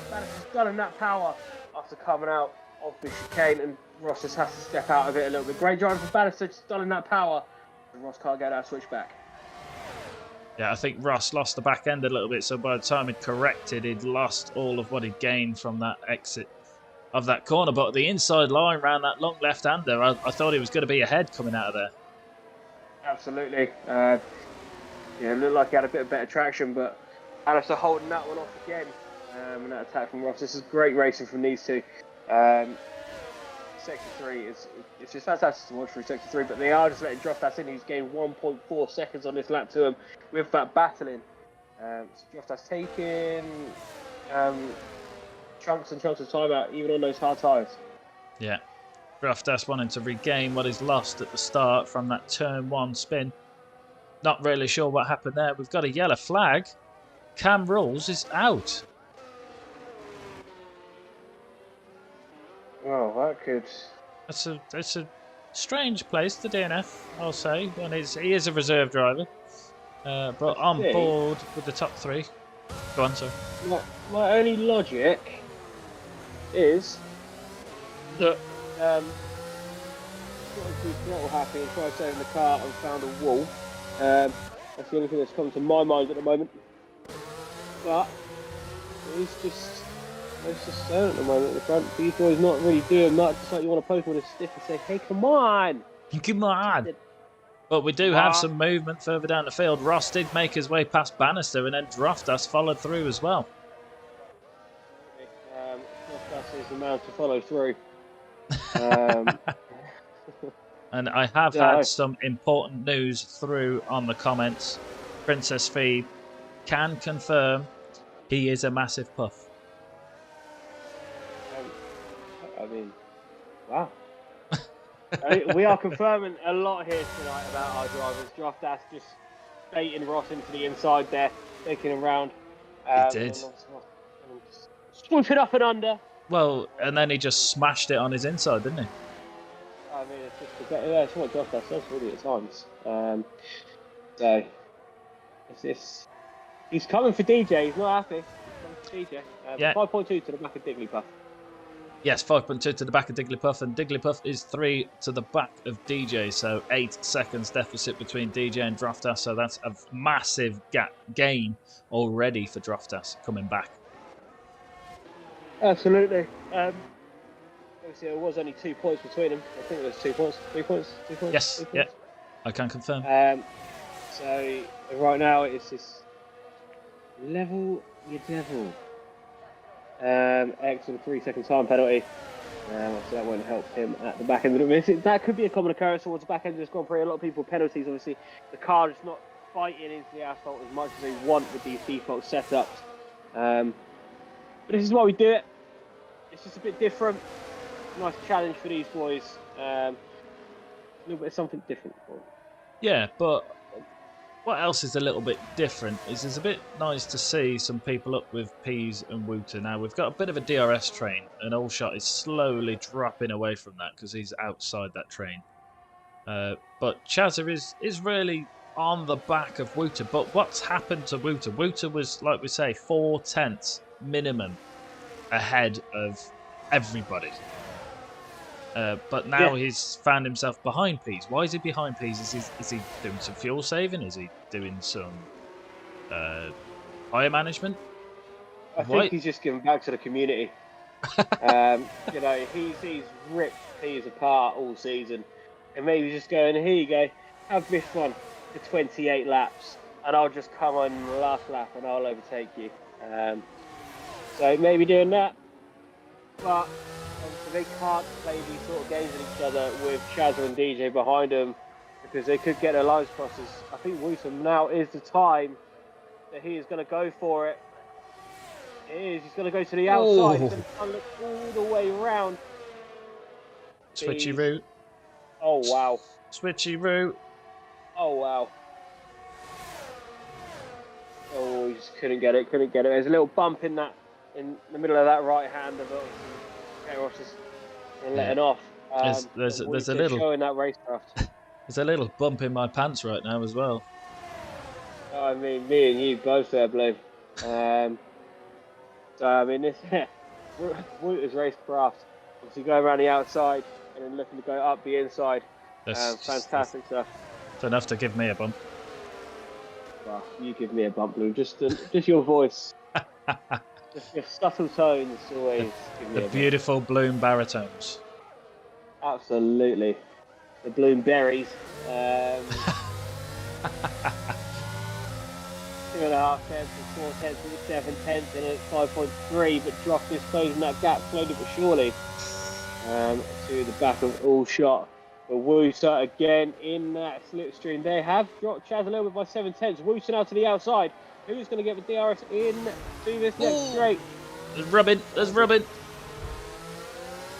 Speaker 3: Bannister's got in that power after coming out of the chicane, and Ross just has to step out of it a little bit. Great driving for Bannister, just done in that power. And Ross can't get that switchback.
Speaker 2: Yeah, I think Ross lost the back end a little bit, so by the time he'd corrected, he'd lost all of what he'd gained from that exit of that corner. But the inside line round that long left-hander, I thought he was going to be ahead coming out of there.
Speaker 3: Absolutely. Yeah, it looked like he had a bit of better traction, but Bannister holding that one off again. And that attack from Ross. This is great racing from these two. Sector 3 it's just fantastic to watch through Sector 3, but they are just letting Droftas in. He's gained 1.4 seconds on this lap to him with that battling. So Droftas taking chunks and chunks of time out, even on those hard tyres.
Speaker 2: Yeah. Droftas wanting to regain what he's lost at the start from that turn 1 spin. Not really sure what happened there. We've got a yellow flag. Cam Rules is out.
Speaker 3: Oh, that could...
Speaker 2: It's a strange place, the DNF, I'll say. And he is a reserve driver. But on board with the top 3. Go on, sir.
Speaker 3: My only logic is that throttle happy and tried saving the car and found a wall. That's the only thing that's come to my mind at the moment. But it's just stone at the moment at the front. These boys not really doing much. It's like you want to poke them with a stick and say, "Hey, come on,
Speaker 2: come on!" But we do have some movement further down the field. Ross did make his way past Bannister, and then Droftas followed through as well.
Speaker 3: Droftas is the man to follow through.
Speaker 2: And I have had some important news through on the comments. Princess Feed can confirm he is a massive puff.
Speaker 3: I mean, wow. We are confirming a lot here tonight about our drivers. Droftas just baiting Ross into the inside there, taking him round.
Speaker 2: He did.
Speaker 3: Swoop it up and under.
Speaker 2: Well, and then he just smashed it on his inside, didn't he?
Speaker 3: I mean, it's what Droftas does really at times. So, he's coming for DJ. He's not happy. He's coming for DJ.
Speaker 2: Yeah.
Speaker 3: 5.2 to the back of Jigglypuff.
Speaker 2: Yes, 5.2 to the back of Jigglypuff, and Jigglypuff is 3 to the back of DJ, so 8 seconds deficit between DJ and Droftas, so that's a massive gain already for Droftas coming back.
Speaker 3: Absolutely. Obviously, there was only 2 points between them. I think there was 2 points. 3 points? 2 points?
Speaker 2: Yes, yeah, I can confirm.
Speaker 3: So, right now, it's just level your devil. X with a 3-second time penalty. So that won't help him at the back end of the race. That could be a common occurrence towards the back end of this Grand Prix. A lot of people with penalties. Obviously, the car is not fighting into the asphalt as much as they want with these default setups. But this is why we do it. It's just a bit different. Nice challenge for these boys. A little bit of something different for them.
Speaker 2: Yeah, but what else is a little bit different is it's a bit nice to see some people up with Pease and Wouter. Now, we've got a bit of a DRS train, and Allshot is slowly dropping away from that because he's outside that train. But Chazza is really on the back of Wouter. But what's happened to Wouter? Wouter was, like we say, 4/10 minimum ahead of everybody. But now he's found himself behind Pease. Why is he behind Pease? Is he doing some fuel saving? Is he doing some tyre management?
Speaker 3: I think he's just giving back to the community. You know, he's ripped Pease apart all season. And maybe just going, here you go, have this one for 28 laps. And I'll just come on the last lap and I'll overtake you. So maybe doing that. But they can't play these sort of games with each other with Chazza and DJ behind them because they could get their lines crossed. I think Wouter now is the time that he is going to go for it. It is. He's going to go to the outside. He's going to look all the way around.
Speaker 2: Switchy route.
Speaker 3: Oh, wow.
Speaker 2: Switchy route.
Speaker 3: Oh, wow. Oh, he just couldn't get it. There's a little bump in the middle of that right hand of Ross is letting off.
Speaker 2: There's a little
Speaker 3: showing that racecraft.
Speaker 2: There's a little bump in my pants right now as well.
Speaker 3: I mean, me and you both there, Blue. So I mean, this Wouter's racecraft. Obviously, going around the outside and then looking to go up the inside. Fantastic stuff.
Speaker 2: It's enough to give me a bump.
Speaker 3: Well, you give me a bump, Blue. Just your voice. Just your subtle tones always give me
Speaker 2: the beautiful Bloom baritones.
Speaker 3: Absolutely. The Bloom berries. 2.5 tenths and 4 tenths and 7 tenths and it's 5.3, but Dross is closing that gap slowly but surely to the back of Allshot. But Wouter again in that slipstream. They have dropped Chaz a little bit by 7 tenths. Wouter now to the outside. Who's going to get the DRS in to this next straight?
Speaker 2: There's rubbing.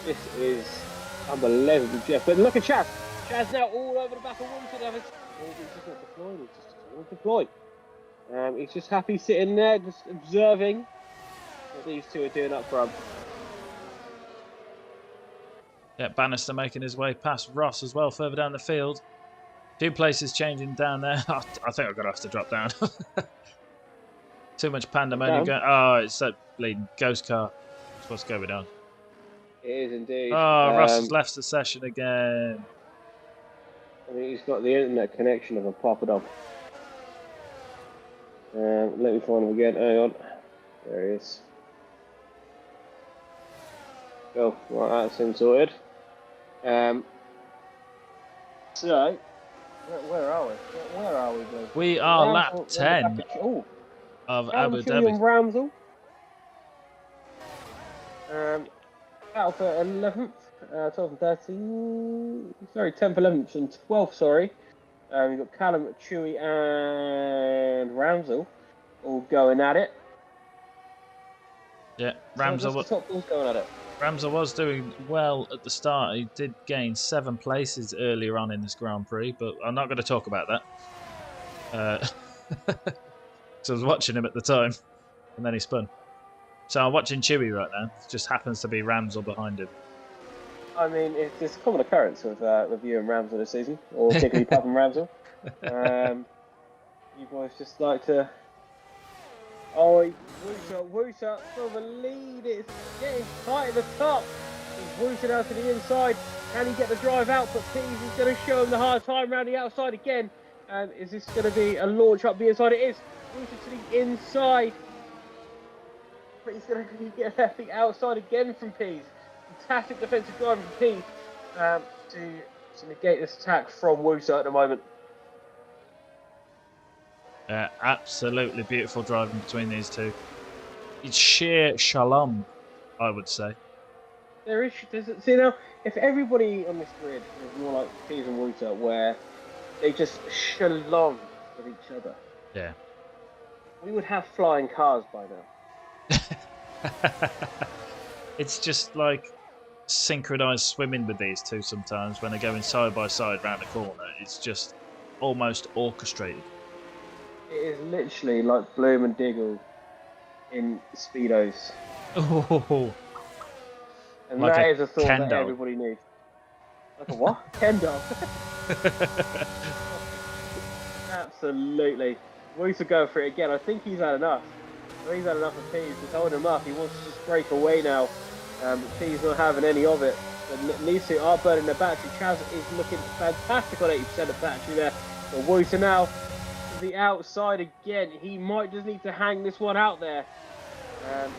Speaker 3: This is unbelievable, Jeff. But look at Chaz. Chaz now all over the back of Wouter. He's just not deploying. He's just not deployed. He's just happy sitting there, just observing what these two are doing up front.
Speaker 2: Yeah, Bannister making his way past Ross as well, further down the field. 2 places changing down there. I think I'm going to have to drop down. Too much pandemonium going. Oh, it's that bleeding ghost car. That's what's going on.
Speaker 3: It is indeed.
Speaker 2: Oh, Ross has left the session again.
Speaker 3: I think he's got the internet connection of a Papadon. Let me find him again. Hang on. There he is. Cool. Right, that's him sorted. So, where are we? Where are we, Blue?
Speaker 2: We are lap 10 of Abu Dhabi.
Speaker 3: Ramsel. Out for 11th, 12th and 13th. Sorry, 10th, 11th, and 12th. Sorry. We've got Callum, Chewy, and Ramsel all going at it.
Speaker 2: Yeah, Ramsel was doing well at the start. He did gain 7 places earlier on in this Grand Prix, but I'm not going to talk about that. So I was watching him at the time, and then he spun. So I'm watching Chewy right now. It just happens to be Ramsel behind him.
Speaker 3: I mean, it's a common occurrence with you and Ramsel this season, or particularly Pup and Ramsel. You boys just like to... Oh, Wouter for the lead. It's getting tight at the top. He's Wouter out to the inside. Can he get the drive out? But Pease is going to show him the hard time around the outside again. And is this going to be a launch up the inside? It is. Wouter to the inside. But he's going to get left the outside again from Pease. Fantastic defensive driving from Pease to negate this attack from Wouter at the moment.
Speaker 2: Absolutely beautiful driving between these two. It's sheer shalom, I would say.
Speaker 3: There's, see now, if everybody on this grid was more like Pease and Wouter, where they just shalom with each other,
Speaker 2: yeah,
Speaker 3: we would have flying cars by now.
Speaker 2: It's just like synchronized swimming with these two sometimes when they're going side by side round the corner. It's just almost orchestrated.
Speaker 3: It is literally like Bloom and Diggle in Speedos.
Speaker 2: Oh,
Speaker 3: And
Speaker 2: like
Speaker 3: that
Speaker 2: a
Speaker 3: is a thought that
Speaker 2: Kendall.
Speaker 3: everybody needs. Like a what? Kendall. Absolutely. Woos are going for it again. I think he's had enough. I think he's had enough of Pease. He's holding him up. He wants to just break away now. But Pease not having any of it. But needs to are burning their battery. Chaz is looking fantastic on 80% of battery there. But Woos are now to the outside again. He might just need to hang this one out there. As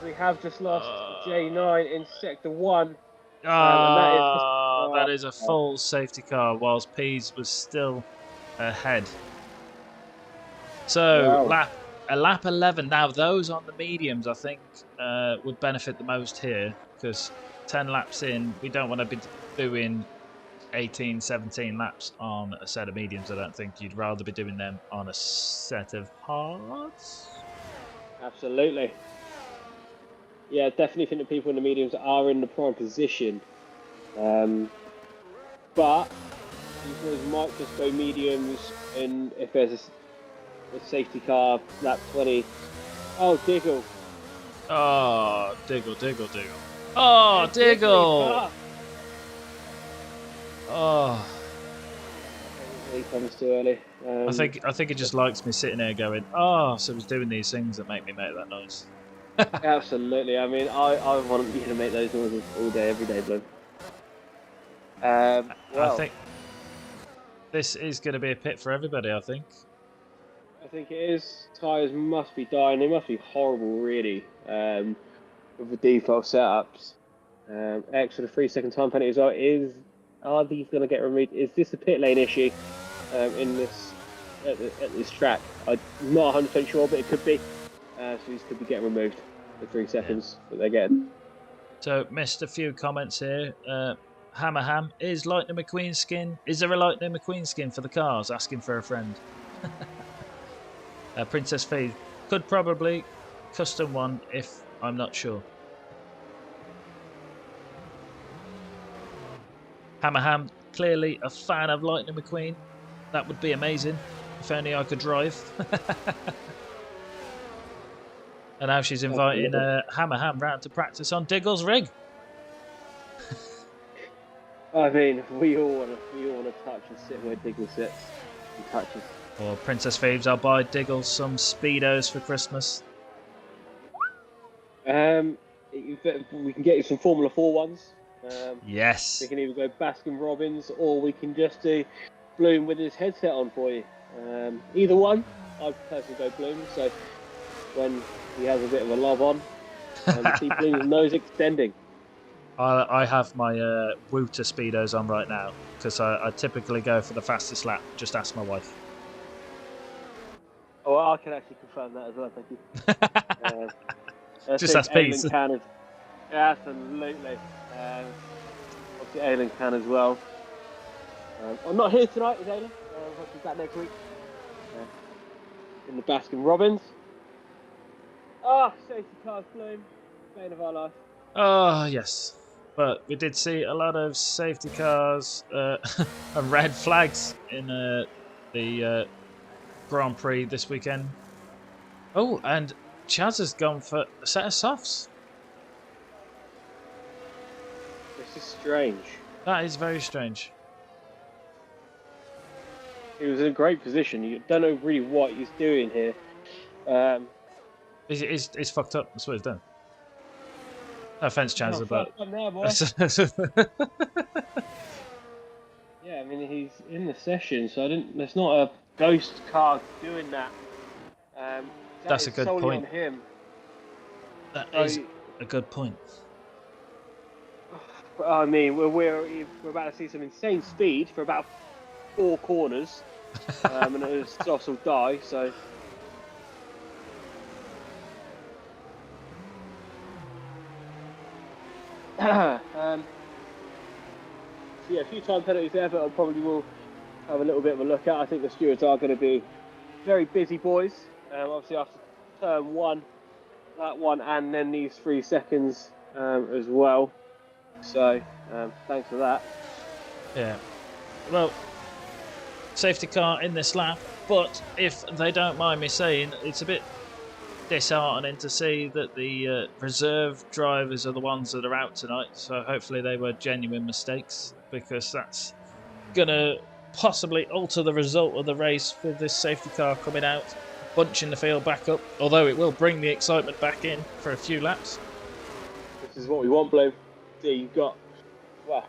Speaker 3: we have just lost J9 in Sector 1.
Speaker 2: That is a full safety car, whilst Pease was still ahead. So,
Speaker 3: Wow.
Speaker 2: lap 11. Now, those on the mediums, I think, would benefit the most here, because 10 laps in, we don't want to be doing 18, 17 laps on a set of mediums, I don't think. You'd rather be doing them on a set of hards.
Speaker 3: Absolutely. Yeah, definitely think the people in the mediums are in the prime position. But these boys might just go mediums, and if there's a safety car, lap 20. Oh, Diggle.
Speaker 2: Oh, Diggle. Oh, Diggle! Oh.
Speaker 3: He comes too early.
Speaker 2: I think he just likes me sitting there going, oh, so he's doing these things that make me make that noise.
Speaker 3: Absolutely. I mean, I want you to make those noises all day, every day, Blue. Well,
Speaker 2: I think this is going to be a pit for everybody, I think.
Speaker 3: I think it is. Tyres must be dying. They must be horrible, really, with the default setups. X for the 3-second time penalty as well. Are these going to get removed? Is this a pit lane issue in this at this track? I'm not 100% sure, but it could be. So these could be getting removed for 3 seconds that they're getting.
Speaker 2: So, missed a few comments here. Hammerham, is Lightning McQueen skin? Is there a Lightning McQueen skin for the cars? Asking for a friend. Princess Fee could probably custom one if I'm not sure. Hammerham, clearly a fan of Lightning McQueen. That would be amazing. If only I could drive. And now she's inviting Hammerham round to practice on Diggle's rig.
Speaker 3: I mean, we all want to touch and sit where Diggle sits and touches.
Speaker 2: Or Princess Thieves, I'll buy Diggle some Speedos for Christmas.
Speaker 3: We can get you some Formula 4 ones.
Speaker 2: Yes.
Speaker 3: We can either go Baskin Robbins or we can just do Bloom with his headset on for you. Either one. I personally go Bloom, so when he has a bit of a lob on, see Bloom's nose extending.
Speaker 2: I have my Wooter Speedos on right now because I typically go for the fastest lap. Just ask my wife.
Speaker 3: Oh, I can actually confirm that as well, thank you.
Speaker 2: Just ask Pete.
Speaker 3: Absolutely. Obviously, Aylin can as well. I'm not here tonight, is Aylin. She's back next week. In the Baskin Robbins. Safety cars, Bloom. Bane of our life.
Speaker 2: Oh, yes. But we did see a lot of safety cars and red flags in the Grand Prix this weekend. Oh, and Chaz has gone for a set of softs.
Speaker 3: This is strange.
Speaker 2: That is very strange.
Speaker 3: He was in a great position. You don't know really what he's doing here.
Speaker 2: He's fucked up. That's what he's done. No offense, Chaz, but
Speaker 3: yeah, I mean he's in the session, so there's not a ghost car doing that.
Speaker 2: That's a good point.
Speaker 3: On him.
Speaker 2: That is a good point.
Speaker 3: I mean, we're about to see some insane speed for about 4 corners, and the softs will die. So. So yeah, a few time penalties there, but I probably will have a little bit of a look at. I think the stewards are going to be very busy boys. Obviously after turn 1, that one, and then these 3 seconds as well. So thanks for that.
Speaker 2: Yeah. Well, safety car in this lap, but if they don't mind me saying, it's a bit disheartening to see that the reserve drivers are the ones that are out tonight. So hopefully they were genuine mistakes, because that's going to possibly alter the result of the race with this safety car coming out, bunching the field back up, although it will bring the excitement back in for a few laps.
Speaker 3: This is what we want, Blue. See, you've got, well,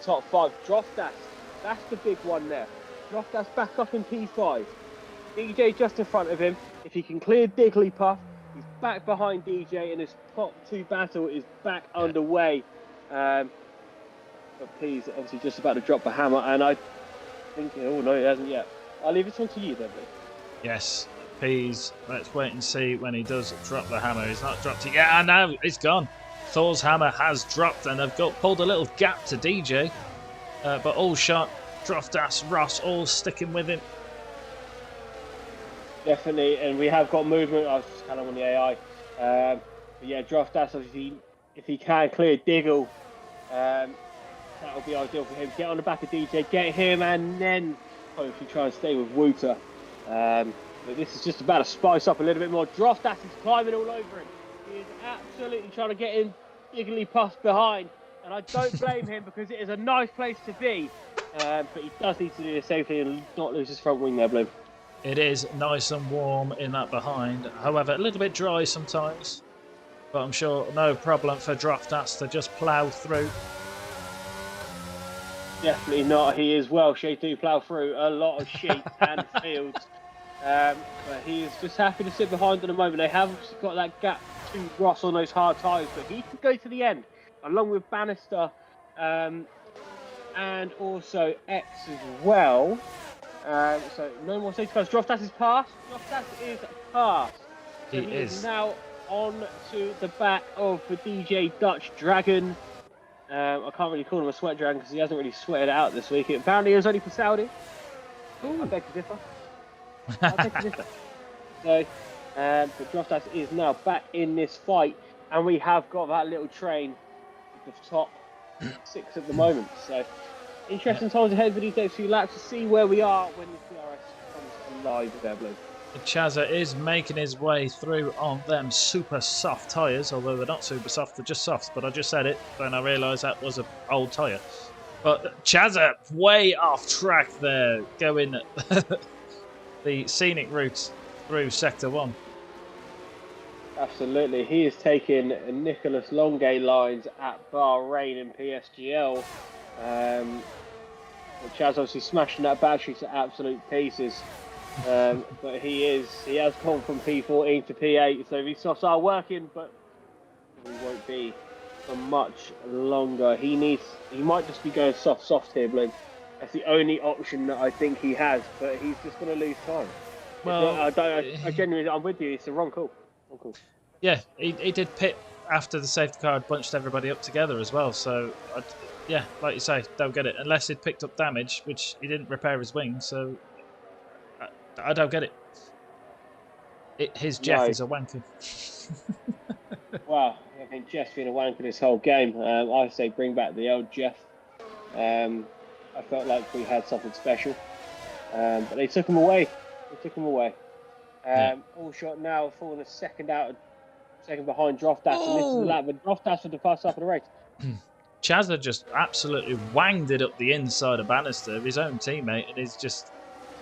Speaker 3: top 5. Droftas, that's the big one there. Droftas back up in P5. DJ just in front of him. If he can clear Digglypuff, he's back behind DJ, and his top 2 battle is back underway. But P's obviously just about to drop the hammer, and I think, oh no, he hasn't yet. I'll leave this one to you then, Blue.
Speaker 2: Yes, P's. Let's wait and see when he does drop the hammer. He's not dropped it yet. I know, it's gone. Thor's hammer has dropped, and they've pulled a little gap to DJ. But all shot, Droftas, Ross, all sticking with him.
Speaker 3: Definitely, and we have got movement. I was just kind of on the AI. But yeah, Droftas, obviously, if he can clear Diggle, that would be ideal for him. Get on the back of DJ, get him, and then hopefully try and stay with Wouter. But this is just about to spice up a little bit more. Droftas is climbing all over him. He is absolutely trying to get in Jigglypuff behind, and I don't blame him, because it is a nice place to be. But he does need to do this safely and not lose his front wing there, Blue.
Speaker 2: It is nice and warm in that behind. However, a little bit dry sometimes. But I'm sure no problem for Droftas to just plough through.
Speaker 3: Definitely not. He is Welsh. They do plough through a lot of sheep and fields. But he is just happy to sit behind at the moment. They have got that gap to Ross on those hard tyres, but he can go to the end, along with Bannister and also X as well. So no more safety cars. Droftas is passed. Droftas is passed. So he is now on to the back of the DJ Dutch Dragon. I can't really call him a sweat dragon because he hasn't really sweated it out this week. Apparently it was only for Saudi. I beg to differ. So, but Droftas is now back in this fight, and we have got that little train at the top 6 at the moment. So, interesting times ahead for these next few laps to see where we are when the PRS comes alive there, Blue.
Speaker 2: Chazza is making his way through on them super soft tyres, although they're not super soft, they're just soft. But I just said it, then I realised that was an old tyre. But Chazza way off track there, going the scenic route through Sector 1.
Speaker 3: Absolutely, he is taking Nicholas Longay lines at Bahrain in PSGL. Chaz obviously smashing that battery to absolute pieces. But he has gone from P14 to P8, so these softs are working, but he won't be for much longer. He might just be going soft here, Blue. That's the only option that I think he has, but he's just going to lose time. Well, I genuinely, I'm with you. It's the wrong call.
Speaker 2: Yeah, he did pit after the safety car had bunched everybody up together as well. So, yeah, like you say, don't get it. Unless he'd picked up damage, which he didn't repair his wing, so I don't get it. His Jeff is a wanker.
Speaker 3: Well, I think Jeff's been a wanker this whole game. I say bring back the old Jeff. I felt like we had something special, but they took him away. All shot now, falling a second behind Droftas, and this is the lap with Droftas for the first half of the race.
Speaker 2: Chazza just absolutely wanged it up the inside of Bannister, his own teammate, and he's just,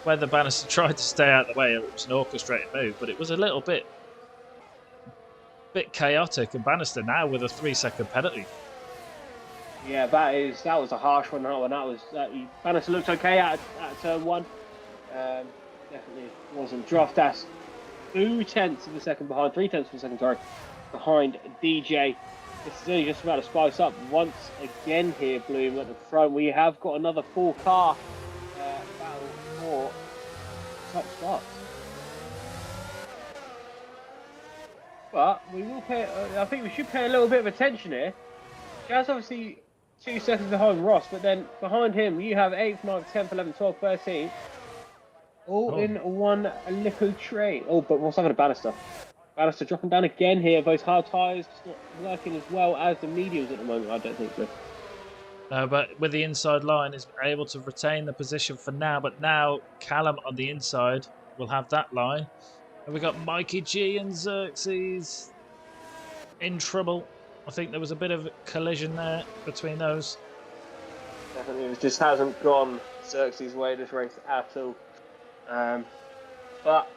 Speaker 2: whether Bannister tried to stay out of the way, it was an orchestrated move, but it was a little bit chaotic, and Bannister now with a 3-second penalty.
Speaker 3: Yeah, that was a harsh one. Bannister looked okay at turn 1. Definitely wasn't. Droftas 2/10 of a second behind, 3/10 of a second, behind DJ. This is only just about to spice up once again here, Bloom, at the front. We have got another 4-car battle for top spots. But we will pay. I think we should pay a little bit of attention here. Jazz obviously 2 seconds behind Ross, but then behind him you have 8th, 9th, 10th, 11th, 12th, 13th. All in one little train. Oh, but what's happening to Bannister? Bannister dropping down again here. Those hard tyres just not working as well as the medials at the moment. I don't think so.
Speaker 2: But with the inside line, is able to retain the position for now. But now Callum on the inside will have that line. And we got Mikey G and Xerxes in trouble. I think there was a bit of collision there between those.
Speaker 3: Definitely, it just hasn't gone Xerxes' way this race at all. But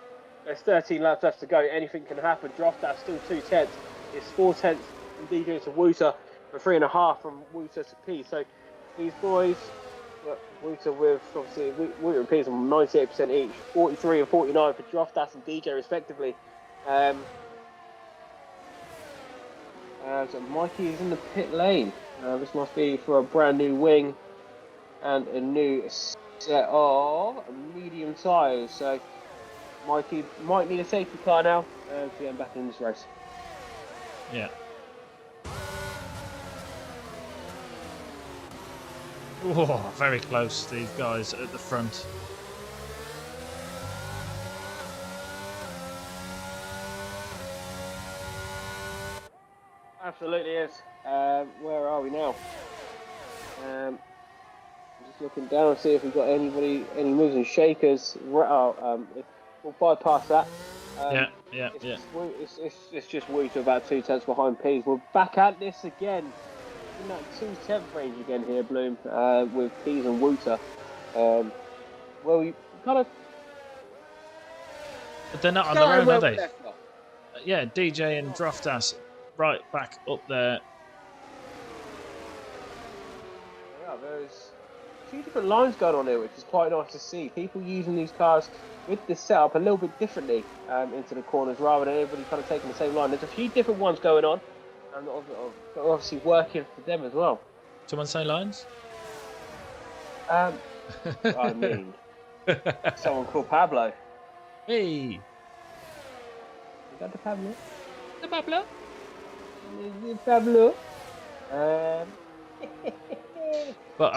Speaker 3: there's 13 laps left to go. Anything can happen. Droftas still 2/10. It's 4/10 from DJ to Wouter, and 3.5 from Wouter to P. So these boys, Wouter with obviously Wouter and P on 98% each, 43 and 49 for Droftas and DJ respectively. So Mikey is in the pit lane. This must be for a brand new wing and a new set of medium tyres. So Mikey might need a safety car now to get back in this race.
Speaker 2: Yeah. Oh, very close, these guys at the front.
Speaker 3: Absolutely is. Where are we now? I'm just looking down to see if we've got any moves and shakers. We'll bypass that. It's just Wouter about 2/10 behind Peas. We're back at this again. In that 2/10 range again here, Bloom, with Peas and Wouter. Well, we kind of...
Speaker 2: But they're not on their own, are they? Yeah, DJ and Droftas right back up there.
Speaker 3: Yeah, there's a few different lines going on here, which is quite nice to see. People using these cars with this setup a little bit differently into the corners rather than everybody kind of taking the same line. There's a few different ones going on, and obviously working for them as well.
Speaker 2: Someone say lines?
Speaker 3: I mean, someone called Pablo.
Speaker 2: Hey!
Speaker 3: You got the Pablo?
Speaker 2: The Pablo?
Speaker 3: Pablo.
Speaker 2: But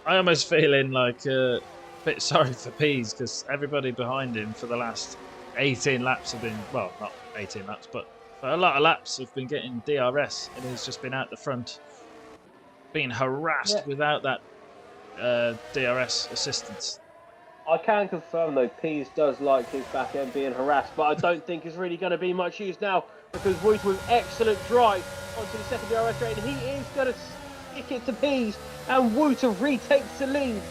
Speaker 2: I almost feeling like a bit sorry for Peas because everybody behind him for the last 18 laps have been, well, not 18 laps, but for a lot of laps have been getting DRS, and he's just been out the front, being harassed without that DRS assistance.
Speaker 3: I can confirm though, Peas does like his back end being harassed, but I don't think it's really going to be much use now because Wouter with excellent drive onto the second DRS straight, and he is going to stick it to Peas, and Wouter retakes the lead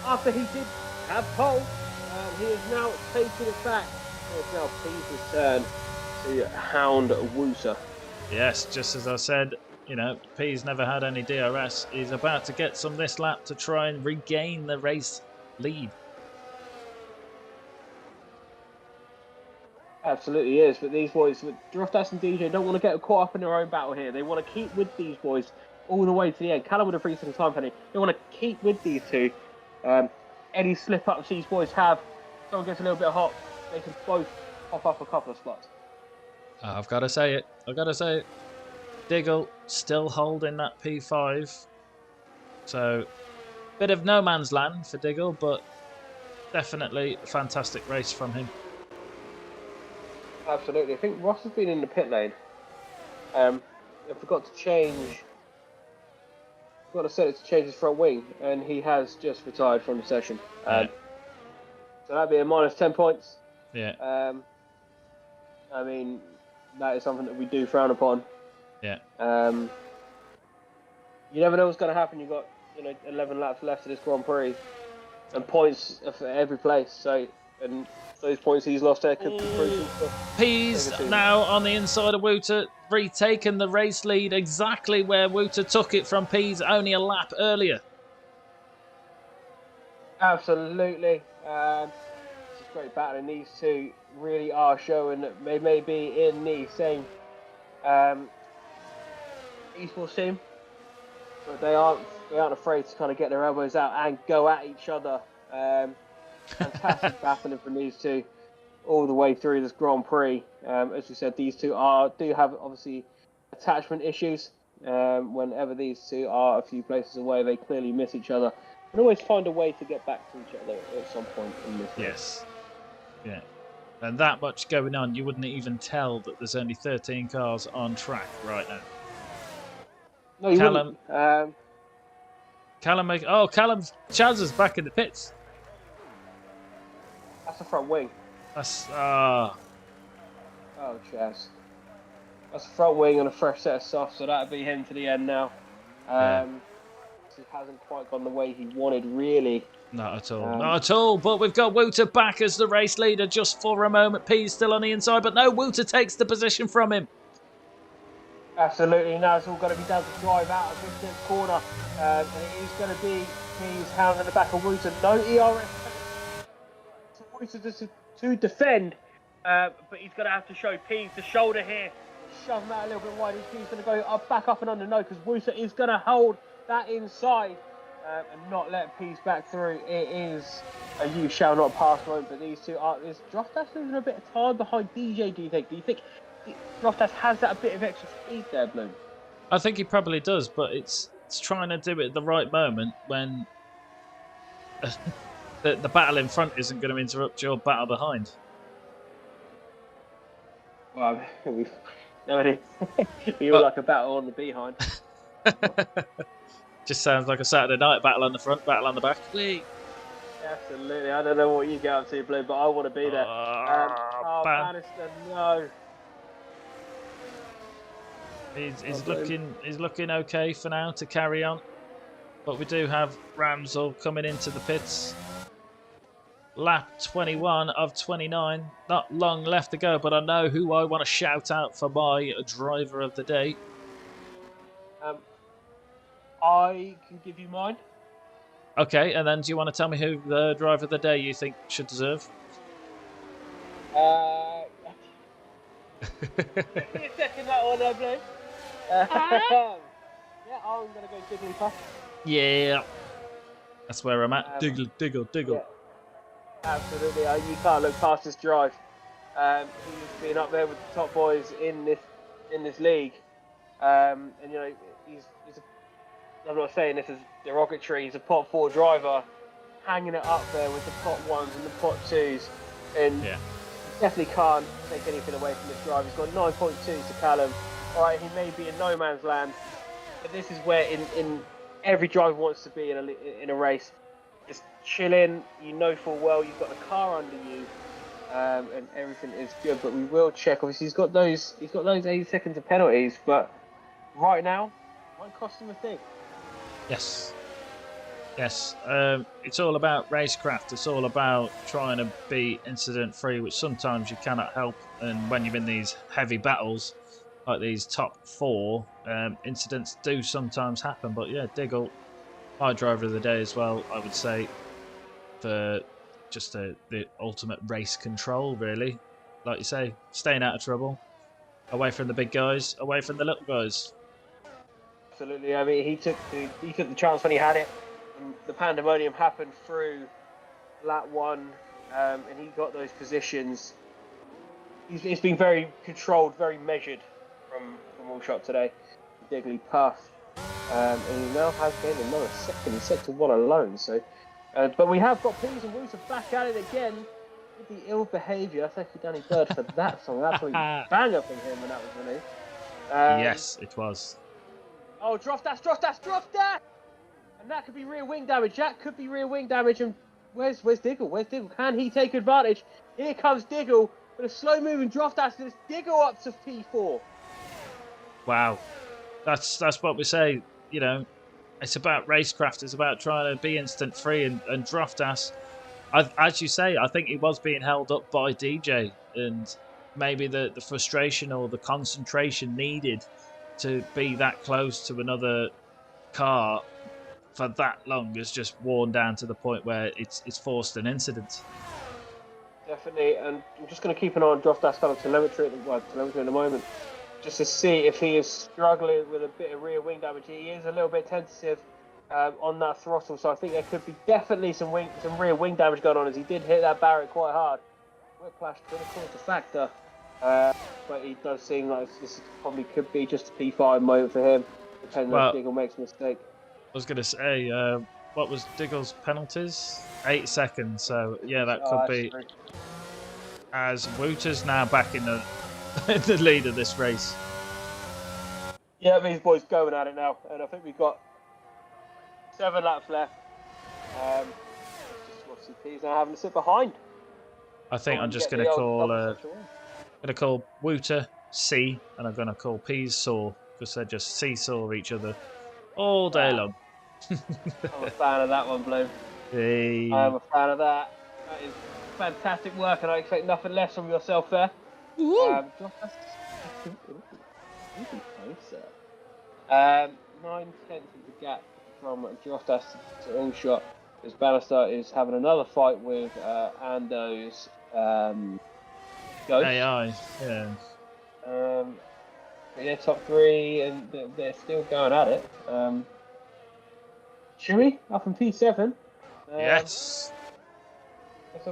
Speaker 3: after he did have pole. He is now taking it back. It's now Peas' turn to hound Wouter.
Speaker 2: Yes, just as I said, you know, Peas never had any DRS. He's about to get some this lap to try and regain the race lead.
Speaker 3: Absolutely is, but these boys, with Droftas and DJ, don't want to get caught up in their own battle here. They want to keep with these boys all the way to the end. Callum with a 3 second time penny. They want to keep with these two. Any slip ups these boys have, someone gets a little bit hot, they can both pop up a couple of spots.
Speaker 2: I've got to say it. Diggle still holding that P5. So, bit of no man's land for Diggle, but definitely a fantastic race from him.
Speaker 3: Absolutely. I think Ross has been in the pit lane. I forgot to set it to change his front wing, and he has just retired from the session. So that'd be a minus 10 points.
Speaker 2: Yeah.
Speaker 3: I mean, that is something that we do frown upon.
Speaker 2: Yeah.
Speaker 3: You never know what's going to happen. You've got 11 laps left of this Grand Prix, and points for every place. So, and those points he's lost there could be crucial.
Speaker 2: Peas now on the inside of Wouter, retaken the race lead exactly where Wouter took it from Peas only a lap earlier.
Speaker 3: Absolutely. It's a great battle, and these two really are showing that they may be in the same esports team, but they aren't afraid to kind of get their elbows out and go at each other. Fantastic battling from these two all the way through this Grand Prix. As we said, these two do have obviously attachment issues. Whenever these two are a few places away, they clearly miss each other and always find a way to get back to each other at some point in this race.
Speaker 2: Yes. Yeah. And that much going on, you wouldn't even tell that there's only 13 cars on track right now.
Speaker 3: No, you
Speaker 2: Callum,
Speaker 3: wouldn't.
Speaker 2: Callum Chaz is back in the pits.
Speaker 3: That's the front wing.
Speaker 2: That's
Speaker 3: Oh, Chaz. That's the front wing and a fresh set of softs, so that'll be him to the end now. He hasn't quite gone the way he wanted, really.
Speaker 2: not at all. Not at all. But we've got Wouter back as the race leader just for a moment. P's still on the inside, but no, Wouter takes the position from him.
Speaker 3: Absolutely. Now it's all going to be down to drive out of this next corner. And it is going to be P's hound in the back of Wouter. No ERS. Wouter just to defend. But he's going to have to show P's the shoulder here. Shove him out a little bit wide. He's going to go back up and under. No, because Wouter is going to hold that inside and not let P's back through. It is a you shall not pass moment, but these two are. Is Droftas losing a bit of time behind DJ, do you think? Do you think Droftas has that a bit of extra speed there, Bloom?
Speaker 2: I think he probably does, but it's trying to do it at the right moment when the battle in front isn't going to interrupt your battle behind.
Speaker 3: Well, we all like a battle on the behind.
Speaker 2: Just sounds like a Saturday night battle on the front, battle on the back. Whee!
Speaker 3: Absolutely. I don't know what you get up to, Blue, but I want to be there. Bannister, no.
Speaker 2: He's looking okay for now to carry on, but we do have Ramsel coming into the pits. Lap 21 of 29. Not long left to go, but I know who I want to shout out for my driver of the day.
Speaker 3: I can give you mine.
Speaker 2: Okay, and then do you want to tell me who the driver of the day you think should deserve?
Speaker 3: Give me a second, that one there, Blue. Yeah, I'm going to go Jigglypuff.
Speaker 2: Yeah. That's where I'm at. Diggle.
Speaker 3: Yeah, absolutely. You can't look past this drive. He's been up there with the top boys in this league. And, you know, I'm not saying this is derogatory. He's a pot 4 driver, hanging it up there with the pot 1s and the pot 2s, and definitely can't take anything away from this drive. He's got 9.2 to Callum. All right, he may be in no man's land, but this is where in every driver wants to be in a race. Just chilling. You know full well you've got a car under you, and everything is good. But we will check. Obviously, he's got those 80 seconds of penalties, but right now, might cost him a thing.
Speaker 2: Yes. It's all about racecraft. It's all about trying to be incident-free, which sometimes you cannot help. And when you're in these heavy battles, like these top 4, incidents do sometimes happen. But yeah, Diggle, my driver of the day as well, I would say, for just the ultimate race control, really. Like you say, staying out of trouble, away from the big guys, away from the little guys.
Speaker 3: Absolutely. I mean, he took the chance when he had it. And the pandemonium happened through lap 1, and he got those positions. It's been very controlled, very measured from Wallshot today. Jigglypuff, and he now has gained another second in sector 1 alone. So, but we have got P's and Wouter back at it again with the ill behaviour. Thank you, Danny Bird, for that song. That's a banger from him when that was released.
Speaker 2: Yes, it was.
Speaker 3: Oh, Droftas! And that could be rear wing damage. And where's Diggle? Can he take advantage? Here comes Diggle with a slow moving Droftas. And it's Diggle up to P4.
Speaker 2: Wow. That's what we say. You know, it's about racecraft. It's about trying to be instant free. And Droftas, as you say, I think he was being held up by DJ. And maybe the frustration or the concentration needed to be that close to another car for that long is just worn down to the point where it's forced an incident.
Speaker 3: Definitely, and I'm just going to keep an eye on Droftas kind of telemetry in a moment, just to see if he is struggling with a bit of rear wing damage. He is a little bit tentative on that throttle, so I think there could be definitely some rear wing damage going on, as he did hit that Barrett quite hard. Whiplash could have caused a factor. But he does seem like this probably could be just a P5 moment for him, depending on if Diggle makes a mistake.
Speaker 2: I was going to say, what was Diggle's penalties? 8 seconds, so yeah, that could be.
Speaker 3: True.
Speaker 2: As Wouter's now back in the lead of this race.
Speaker 3: Yeah, these boys going at it now, and I think we've got 7 laps left. It's just obviously P's now having to sit behind.
Speaker 2: I think I'm just
Speaker 3: Get
Speaker 2: going to
Speaker 3: the old
Speaker 2: call
Speaker 3: double section win.
Speaker 2: Wouter C, and I'm going to call Peas Saw because they just seesaw each other all day long.
Speaker 3: I'm a fan of that one, Blue.
Speaker 2: Hey.
Speaker 3: I'm a fan of that. That is fantastic work, and I expect nothing less from yourself there. Josh, that's even closer. 9/10 of the gap from Josh to Allshot. As Bannister is having another fight with Ando's Ghost.
Speaker 2: AI, yeah.
Speaker 3: But yeah, top 3, and they're still going at it. Chewy up in P7.
Speaker 2: Yes.
Speaker 3: Let's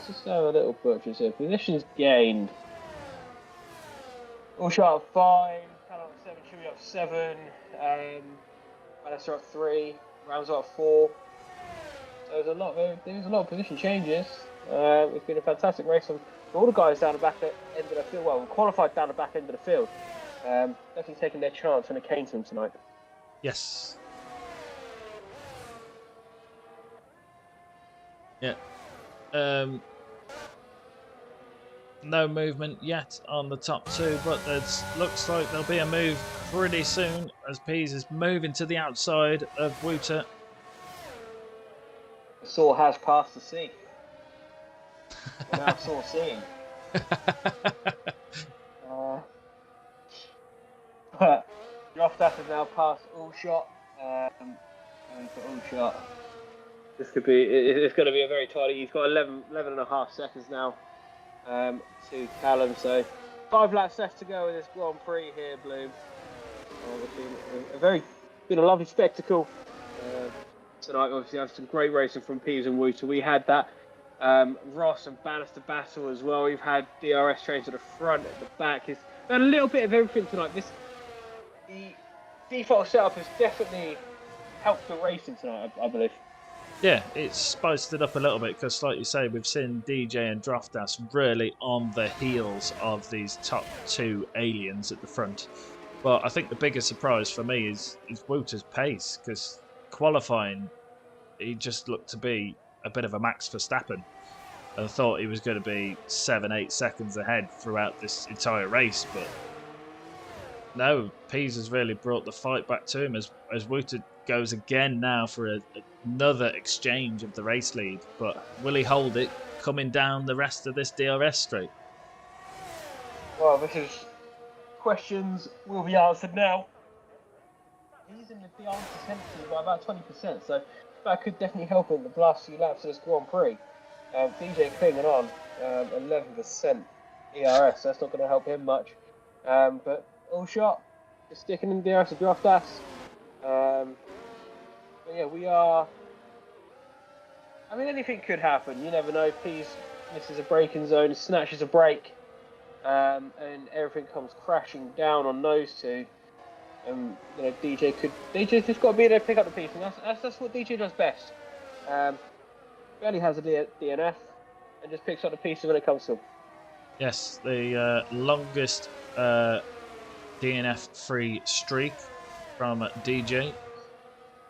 Speaker 3: just have a little butchers here. Positions gained. Allshot up 5, Cal up 7, Chewy up 7, Bannister up 3, Rams up 4. So there's a lot of position changes. It's been a fantastic race for all the guys down the back end of the field. Well, qualified down the back end of the field. Definitely taking their chance when it came to them tonight.
Speaker 2: Yes. Yeah. No movement yet on the top 2, but it looks like there'll be a move pretty soon as Peas is moving to the outside of Wouter.
Speaker 3: Saw has passed the sea. We're now Saw seeing. But Droftas has now passed Allshot. And for Allshot, this could be. It's going to be a very tidy. He's got 11 and a half seconds now to Callum. So 5 laps left to go in this Grand Prix here, Bloom. It's been a lovely spectacle tonight. Obviously, have some great racing from Peas and Wouter. We had that Ross and Bannister battle as well. We've had DRS trains at the front, at the back. It's had a little bit of everything tonight. The default setup has definitely helped the racing tonight, I believe.
Speaker 2: Yeah, it's spiced it up a little bit because, like you say, we've seen DJ and Droftas really on the heels of these top 2 aliens at the front. But I think the biggest surprise for me is Wouter's pace, because qualifying, he just looked to be a bit of a Max Verstappen. I thought he was going to be 7-8 seconds ahead throughout this entire race, but no, Peas has really brought the fight back to him as Wouter goes again now for another exchange of the race lead. But will he hold it coming down the rest of this DRS straight?
Speaker 3: Well, this is questions will be answered now. He's in the answer century by about 20%, so that could definitely help him the last few laps of this Grand Prix. DJ clinging on 11% ERS, that's not going to help him much. But Allshot is sticking in DRS to Droftas. But yeah, we are. I mean, anything could happen. You never know. Peas misses a braking zone, snatches a brake, and everything comes crashing down on those 2. DJ's just got to be there to pick up the piece, and that's what DJ does best. Barely has a DNF and just picks up the pieces when it comes to him.
Speaker 2: Yes, the longest DNF-free streak from DJ,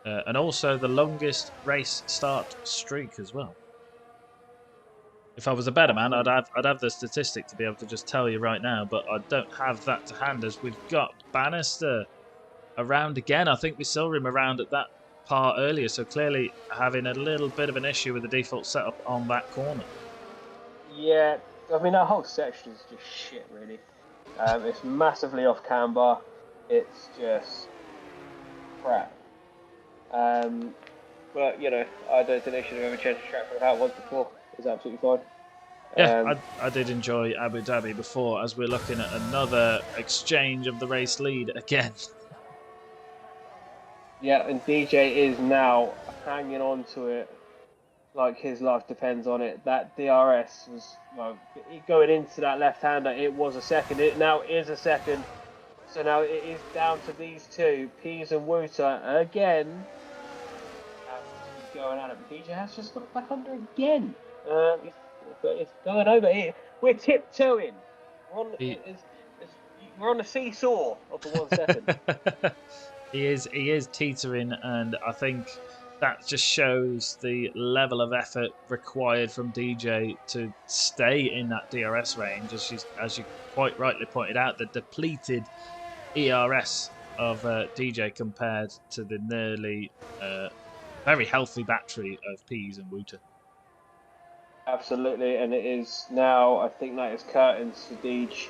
Speaker 2: and also the longest race start streak as well. If I was a better man, I'd have the statistic to be able to just tell you right now, but I don't have that to hand as we've got Bannister around again. I think we saw him around at that part earlier, so clearly having a little bit of an issue with the default setup on that corner.
Speaker 3: Yeah, I mean, that whole section is just shit, really. It's massively off camber. It's just crap. But, you know, I don't think they should have ever changed the track from how it was before. It was absolutely fine.
Speaker 2: Yeah, I did enjoy Abu Dhabi before, as we're looking at another exchange of the race lead again.
Speaker 3: Yeah, and DJ is now hanging on to it like his life depends on it. That DRS was, well, going into that left-hander, it was a second. It now is a second. So now it is down to these 2, Peas and Wouter, again. Going at it, but DJ has just got back under again. But it's going over here. We're tiptoeing. We're on the seesaw of the 1 second.
Speaker 2: He is teetering, and I think that just shows the level of effort required from DJ to stay in that DRS range. As you quite rightly pointed out, the depleted ERS of DJ compared to the nearly very healthy battery of Peas and Wooter.
Speaker 3: Absolutely, and it is now, I think that is curtains for Deej.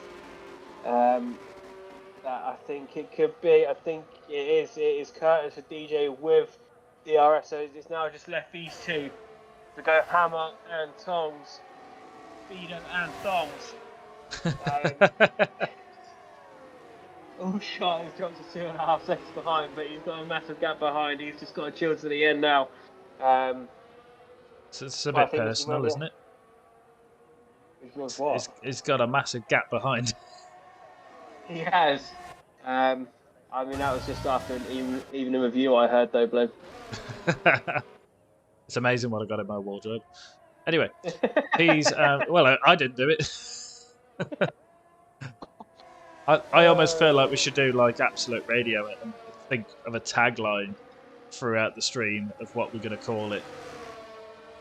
Speaker 3: That I think it could be. I think it is curtains for DJ with DRS. So it's now just left these two to go hammer and tongs, speedo and thongs. All shot has dropped to 2.5 seconds behind, but he's got a massive gap behind. He's just got to chill to the end now.
Speaker 2: So it's a bit personal, isn't it? It's got a massive gap behind.
Speaker 3: He has. I mean, that was just after an evening review I heard, though, Blue.
Speaker 2: It's amazing what I got in my wardrobe. Anyway, Peas. Well, I didn't do it. I almost feel like we should do like Absolute Radio and think of a tagline throughout the stream of what we're going to call it.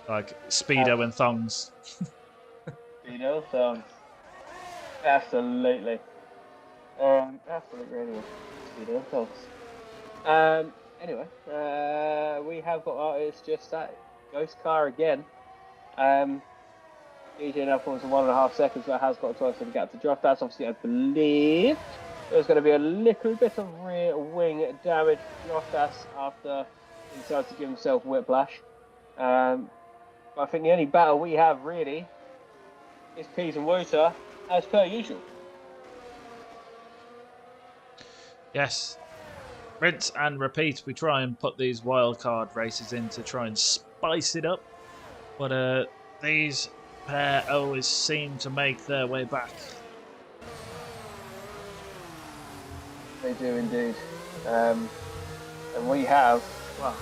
Speaker 2: Like Speedo and Thongs.
Speaker 3: Speedo and Thongs. Absolutely. Absolute Radio. Speedo and Thongs. Anyway, we have got it's just that ghost car again. DJ now falls in 1.5 seconds, but has got a 12-second gap to draft. That's obviously, I believe, there's going to be a little bit of rear wing damage. Draftas after he decides to give himself whiplash. But I think the only battle we have really is Peas and Wooter, as per usual.
Speaker 2: Yes. Rinse and repeat. We try and put these wildcard races in to try and spice it up. But these pair always seem to make their way back.
Speaker 3: They do indeed. And we have, well,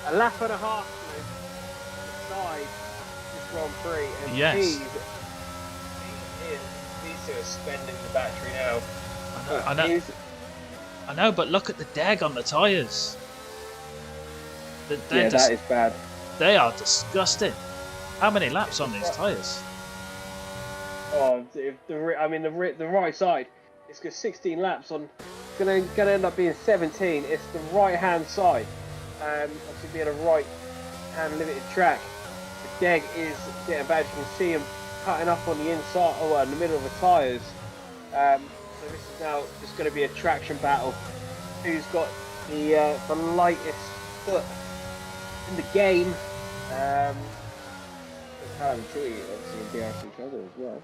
Speaker 3: a lap and a half to decide this Grand Prix. And
Speaker 2: yes.
Speaker 3: These two are spending the battery now.
Speaker 2: I know, but look at the deg on the tyres.
Speaker 3: Yeah, that is bad.
Speaker 2: They are disgusting. How many laps on these tyres?
Speaker 3: Oh, the right side. It's got 16 laps on. It's gonna end up being 17. It's the right hand side. Obviously being a right hand limited track. The deg is getting bad. You can see him cutting up on the inside, or in the middle of the tyres. So this is now just going to be a traction battle. Who's got the lightest foot in the game? Obviously embarrassing each other as well.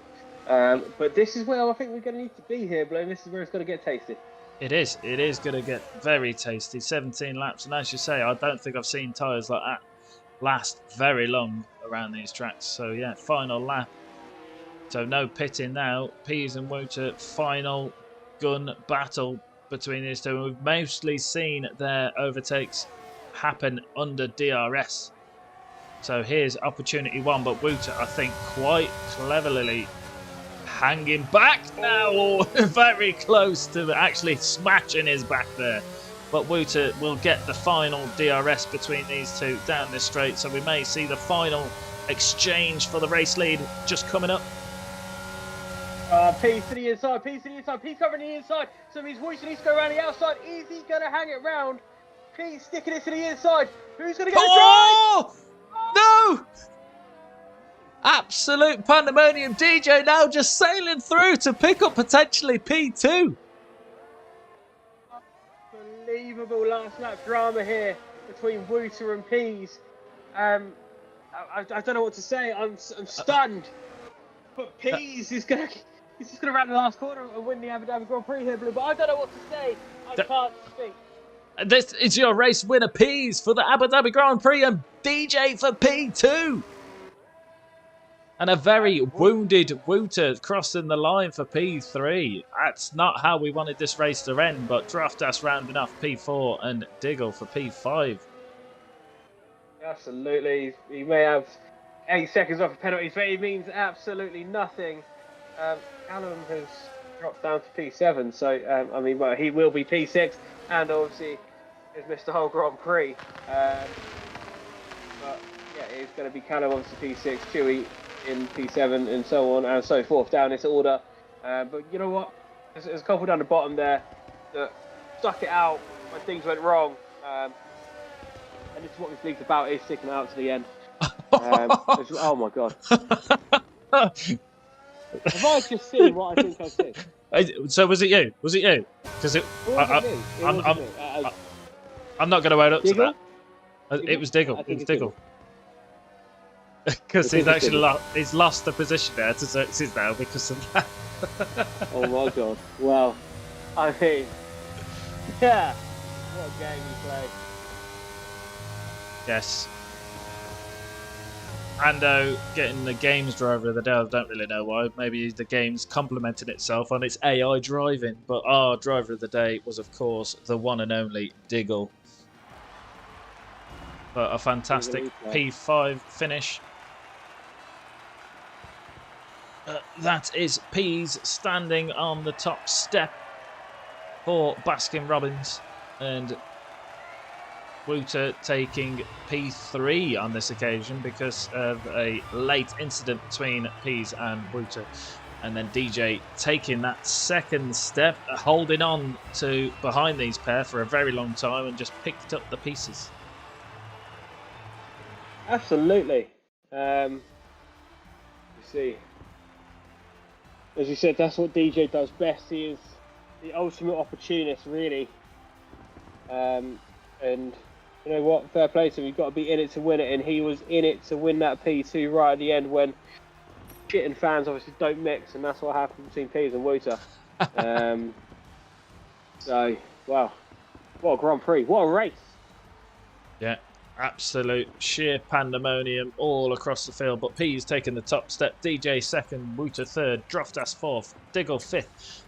Speaker 3: But this is where I think we're going to need to be here, Bloom. This is where it's going to get tasty.
Speaker 2: It is going to get very tasty. 17 laps, and as you say, I don't think I've seen tyres like that last very long around these tracks. So yeah, final lap. So no pitting now. Peas and Wooter, final gun battle between these two. And we've mostly seen their overtakes happen under DRS. So here's opportunity one, but Wooter, I think, quite cleverly hanging back now. Very close to actually smashing his back there. But Wooter will get the final DRS between these two down this straight. So we may see the final exchange for the race lead just coming up.
Speaker 3: Peas to the inside, Peas to the inside, Peas covering the inside. So he's Wooter needs to go around the outside. Is he going to hang it round? Peas sticking it to the inside. Who's going to get a drive?
Speaker 2: No! Absolute pandemonium. DJ now just sailing through to pick up potentially P2.
Speaker 3: Unbelievable last lap drama here between Wooter and Peas. I don't know what to say. I'm stunned. But Peas is going to run the last corner and win the Abu Dhabi Grand Prix here, Blue. But I don't know what to say. I can't speak.
Speaker 2: This is your race winner, Peas, for the Abu Dhabi Grand Prix, and DJ for P2. And a very wounded Wooter crossing the line for P3. That's not how we wanted this race to end, but Draftas rounding off P4 and Diggle for P5.
Speaker 3: Absolutely. He may have 8 seconds off of penalties, but it means absolutely nothing. Callum has drops down to P7. So I mean, well, he will be P6, and obviously has missed the whole Grand Prix. But yeah, it's going to be Callum obviously P6, Chewy in P7, and so on and so forth down this order. But you know what? There's a couple down the bottom there that stuck it out when things went wrong. And this is what this league's about, is sticking it out to the end. Oh my god. Have I just seen what I think I've seen?
Speaker 2: So was it you? Was it you? Because I'm not going to own up to that. It was Diggle. It was Diggle. Because he's lost the position there to Xerxes now because of that.
Speaker 3: Oh my god. Well, I mean, yeah. What a game he played.
Speaker 2: Yes. Ando getting the games driver of the day. I don't really know why. Maybe the game's complementing itself on its AI driving. But our driver of the day was, of course, the one and only Diggle. But a fantastic P5 finish. That is Pease standing on the top step for Baskin Robbins. And Wouter taking P3 on this occasion because of a late incident between Pease and Wouter. And then DJ taking that second step, holding on to behind these pair for a very long time and just picked up the pieces.
Speaker 3: Absolutely. You see, as you said, that's what DJ does best. He is the ultimate opportunist, really. And you know what? Fair play to him. You've got to be in it to win it, and he was in it to win that P2 right at the end when shit and fans obviously don't mix, and that's what happened between Pease and Wouter. So, wow. What a Grand Prix. What a race.
Speaker 2: Yeah, absolute sheer pandemonium all across the field, but Pease taking the top step, DJ second, Wouter third, Droftas fourth, Diggle fifth.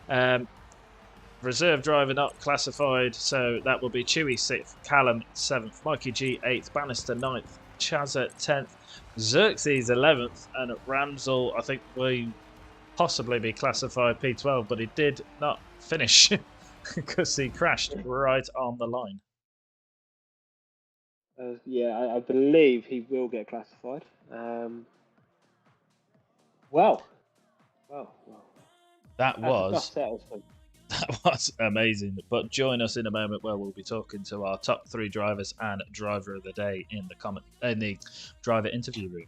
Speaker 2: Reserve driver not classified, so that will be Chewy 6th, Callum 7th, Mikey G 8th, Bannister 9th, Chazza 10th, Xerxes 11th, and Ramsel, I think, will possibly be classified P12, but he did not finish because he crashed right on the line.
Speaker 3: Yeah, I believe he will get classified. Well.
Speaker 2: That was amazing. But join us in a moment where we'll be talking to our top 3 drivers and driver of the day in the driver interview room.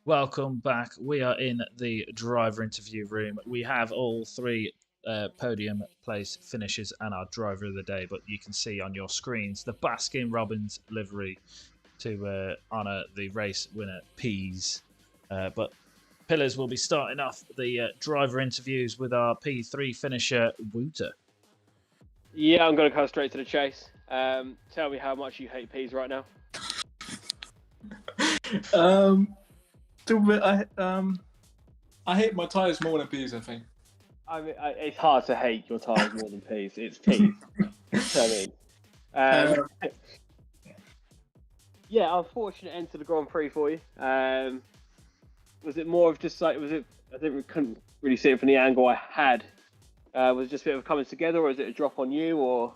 Speaker 2: Welcome back. We are in the driver interview room. We have all three podium place finishes and our driver of the day, but you can see on your screens the Baskin-Robbins livery to honour the race winner, Peas. But Pillars will be starting off the driver interviews with our P3 finisher, Wouter.
Speaker 3: Yeah, I'm going to come straight to the chase. Tell me how much you hate Peas right now.
Speaker 5: I hate my tyres more than Peas, I think.
Speaker 3: I mean, it's hard to hate your tyres more than Peas. It's Peas. I mean, yeah, unfortunate end to the Grand Prix for you. Was it more of just like, couldn't really see it from the angle I had. Was it just a bit of coming together, or is it a drop on you, or?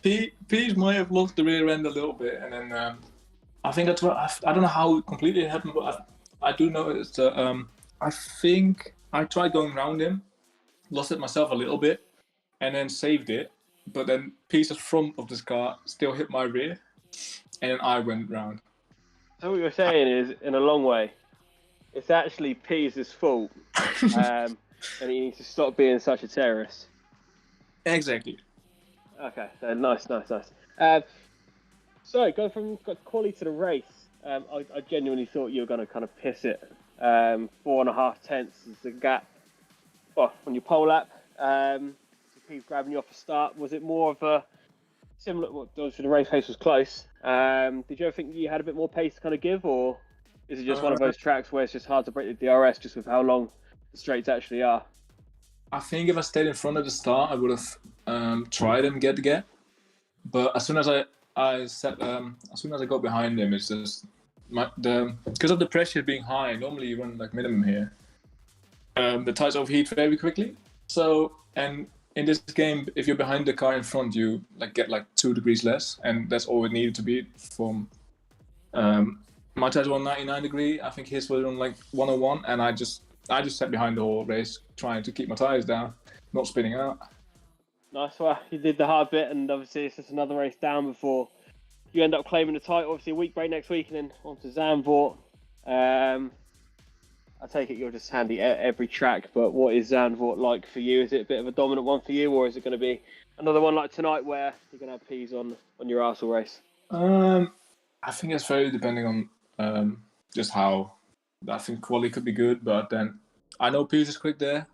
Speaker 5: Peas might have lost the rear end a little bit, and then I think that's what I don't know how it completely happened, but I do know it's that I think I tried going around him, lost it myself a little bit, and then saved it. But then Peas' front of this car still hit my rear, and then I went round.
Speaker 3: So what you're saying is, in a long way, it's actually Peas' fault, and he needs to stop being such a terrorist.
Speaker 5: Exactly.
Speaker 3: Okay, so nice. So going from quali to the race, I genuinely thought you were going to kind of piss it. 4.5 tenths is the gap. Well, on your pole lap, Peas grabbing you off the start. Was it more of a similar? Well, obviously the race pace was close. Did you ever think you had a bit more pace to kind of give, or is it just one of those tracks where it's just hard to break the DRS just with how long the straights actually are?
Speaker 5: I think if I stayed in front at the start, I would have tried and get the gap. But as soon as I got behind him, it's just because of the pressure being high. Normally you run like minimum here. The tires overheat very quickly. So, and in this game, if you're behind the car in front, you get 2 degrees less, and that's all it needed to be. From my tires were on 99 degree. I think his was on 101, and I just sat behind the whole race, trying to keep my tires down, not spinning out.
Speaker 3: Nice. Well, you did the hard bit, and obviously it's just another race down before you end up claiming the title. Obviously a week break next week, and then on to Zandvoort. I take it you're just handy at every track, but what is Zandvoort like for you? Is it a bit of a dominant one for you, or is it going to be another one like tonight where you're going to have Peas on your arsehole race?
Speaker 5: I think it's very depending on just how. I think quali could be good, but then I know Peas is quick there,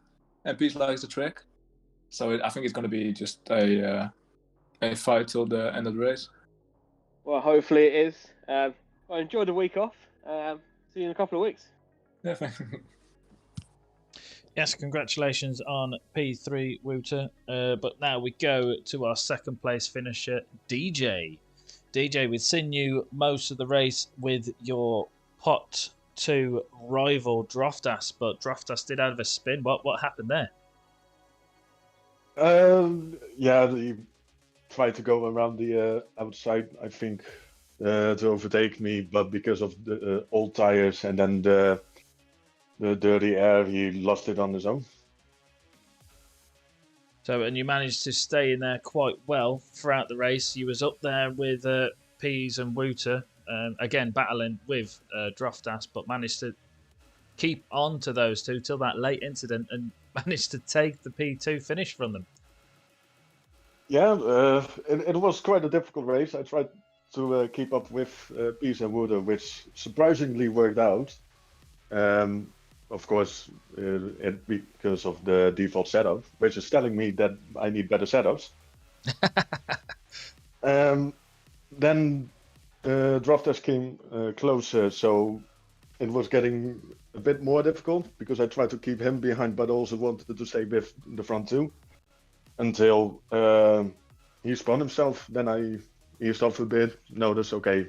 Speaker 5: and Peas likes the track, so I think it's going to be just a fight till the end of the race.
Speaker 3: Well, hopefully it is. Well, enjoy the week off. See you in a couple of weeks.
Speaker 5: Yeah, thanks.
Speaker 2: Yes, congratulations on P3, Wouter. But now we go to our second place finisher, DJ. DJ, we've seen you most of the race with your pot 2 rival Droftas, but Droftas did have a spin. What happened there?
Speaker 6: Yeah, he tried to go around the outside, I think, to overtake me, but because of the old tires and then the dirty air, he lost it on his own.
Speaker 2: So, and you managed to stay in there quite well throughout the race. You was up there with Peas and Wouter, again battling with Droftas, but managed to keep on to those two till that late incident and managed to take the P2 finish from them.
Speaker 6: Yeah, it was quite a difficult race. I tried to keep up with Peas and Wouter, which surprisingly worked out. Of course, because of the default setup, which is telling me that I need better setups. Then Droftas came closer, so it was getting a bit more difficult because I tried to keep him behind, but also wanted to stay with the front two until he spun himself. Then I eased off a bit, noticed, okay,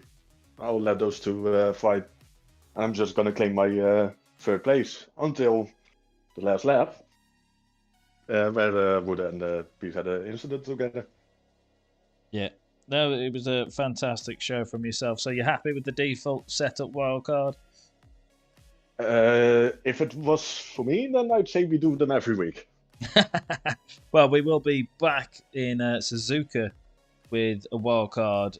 Speaker 6: I'll let those two fight. I'm just going to claim my third place until the last lap, where Wouter and Peas had an incident together.
Speaker 2: Yeah. No, it was a fantastic show from yourself. So you're happy with the default setup wildcard?
Speaker 6: If it was for me, then I'd say we do them every week.
Speaker 2: Well, we will be back in Suzuka with a wildcard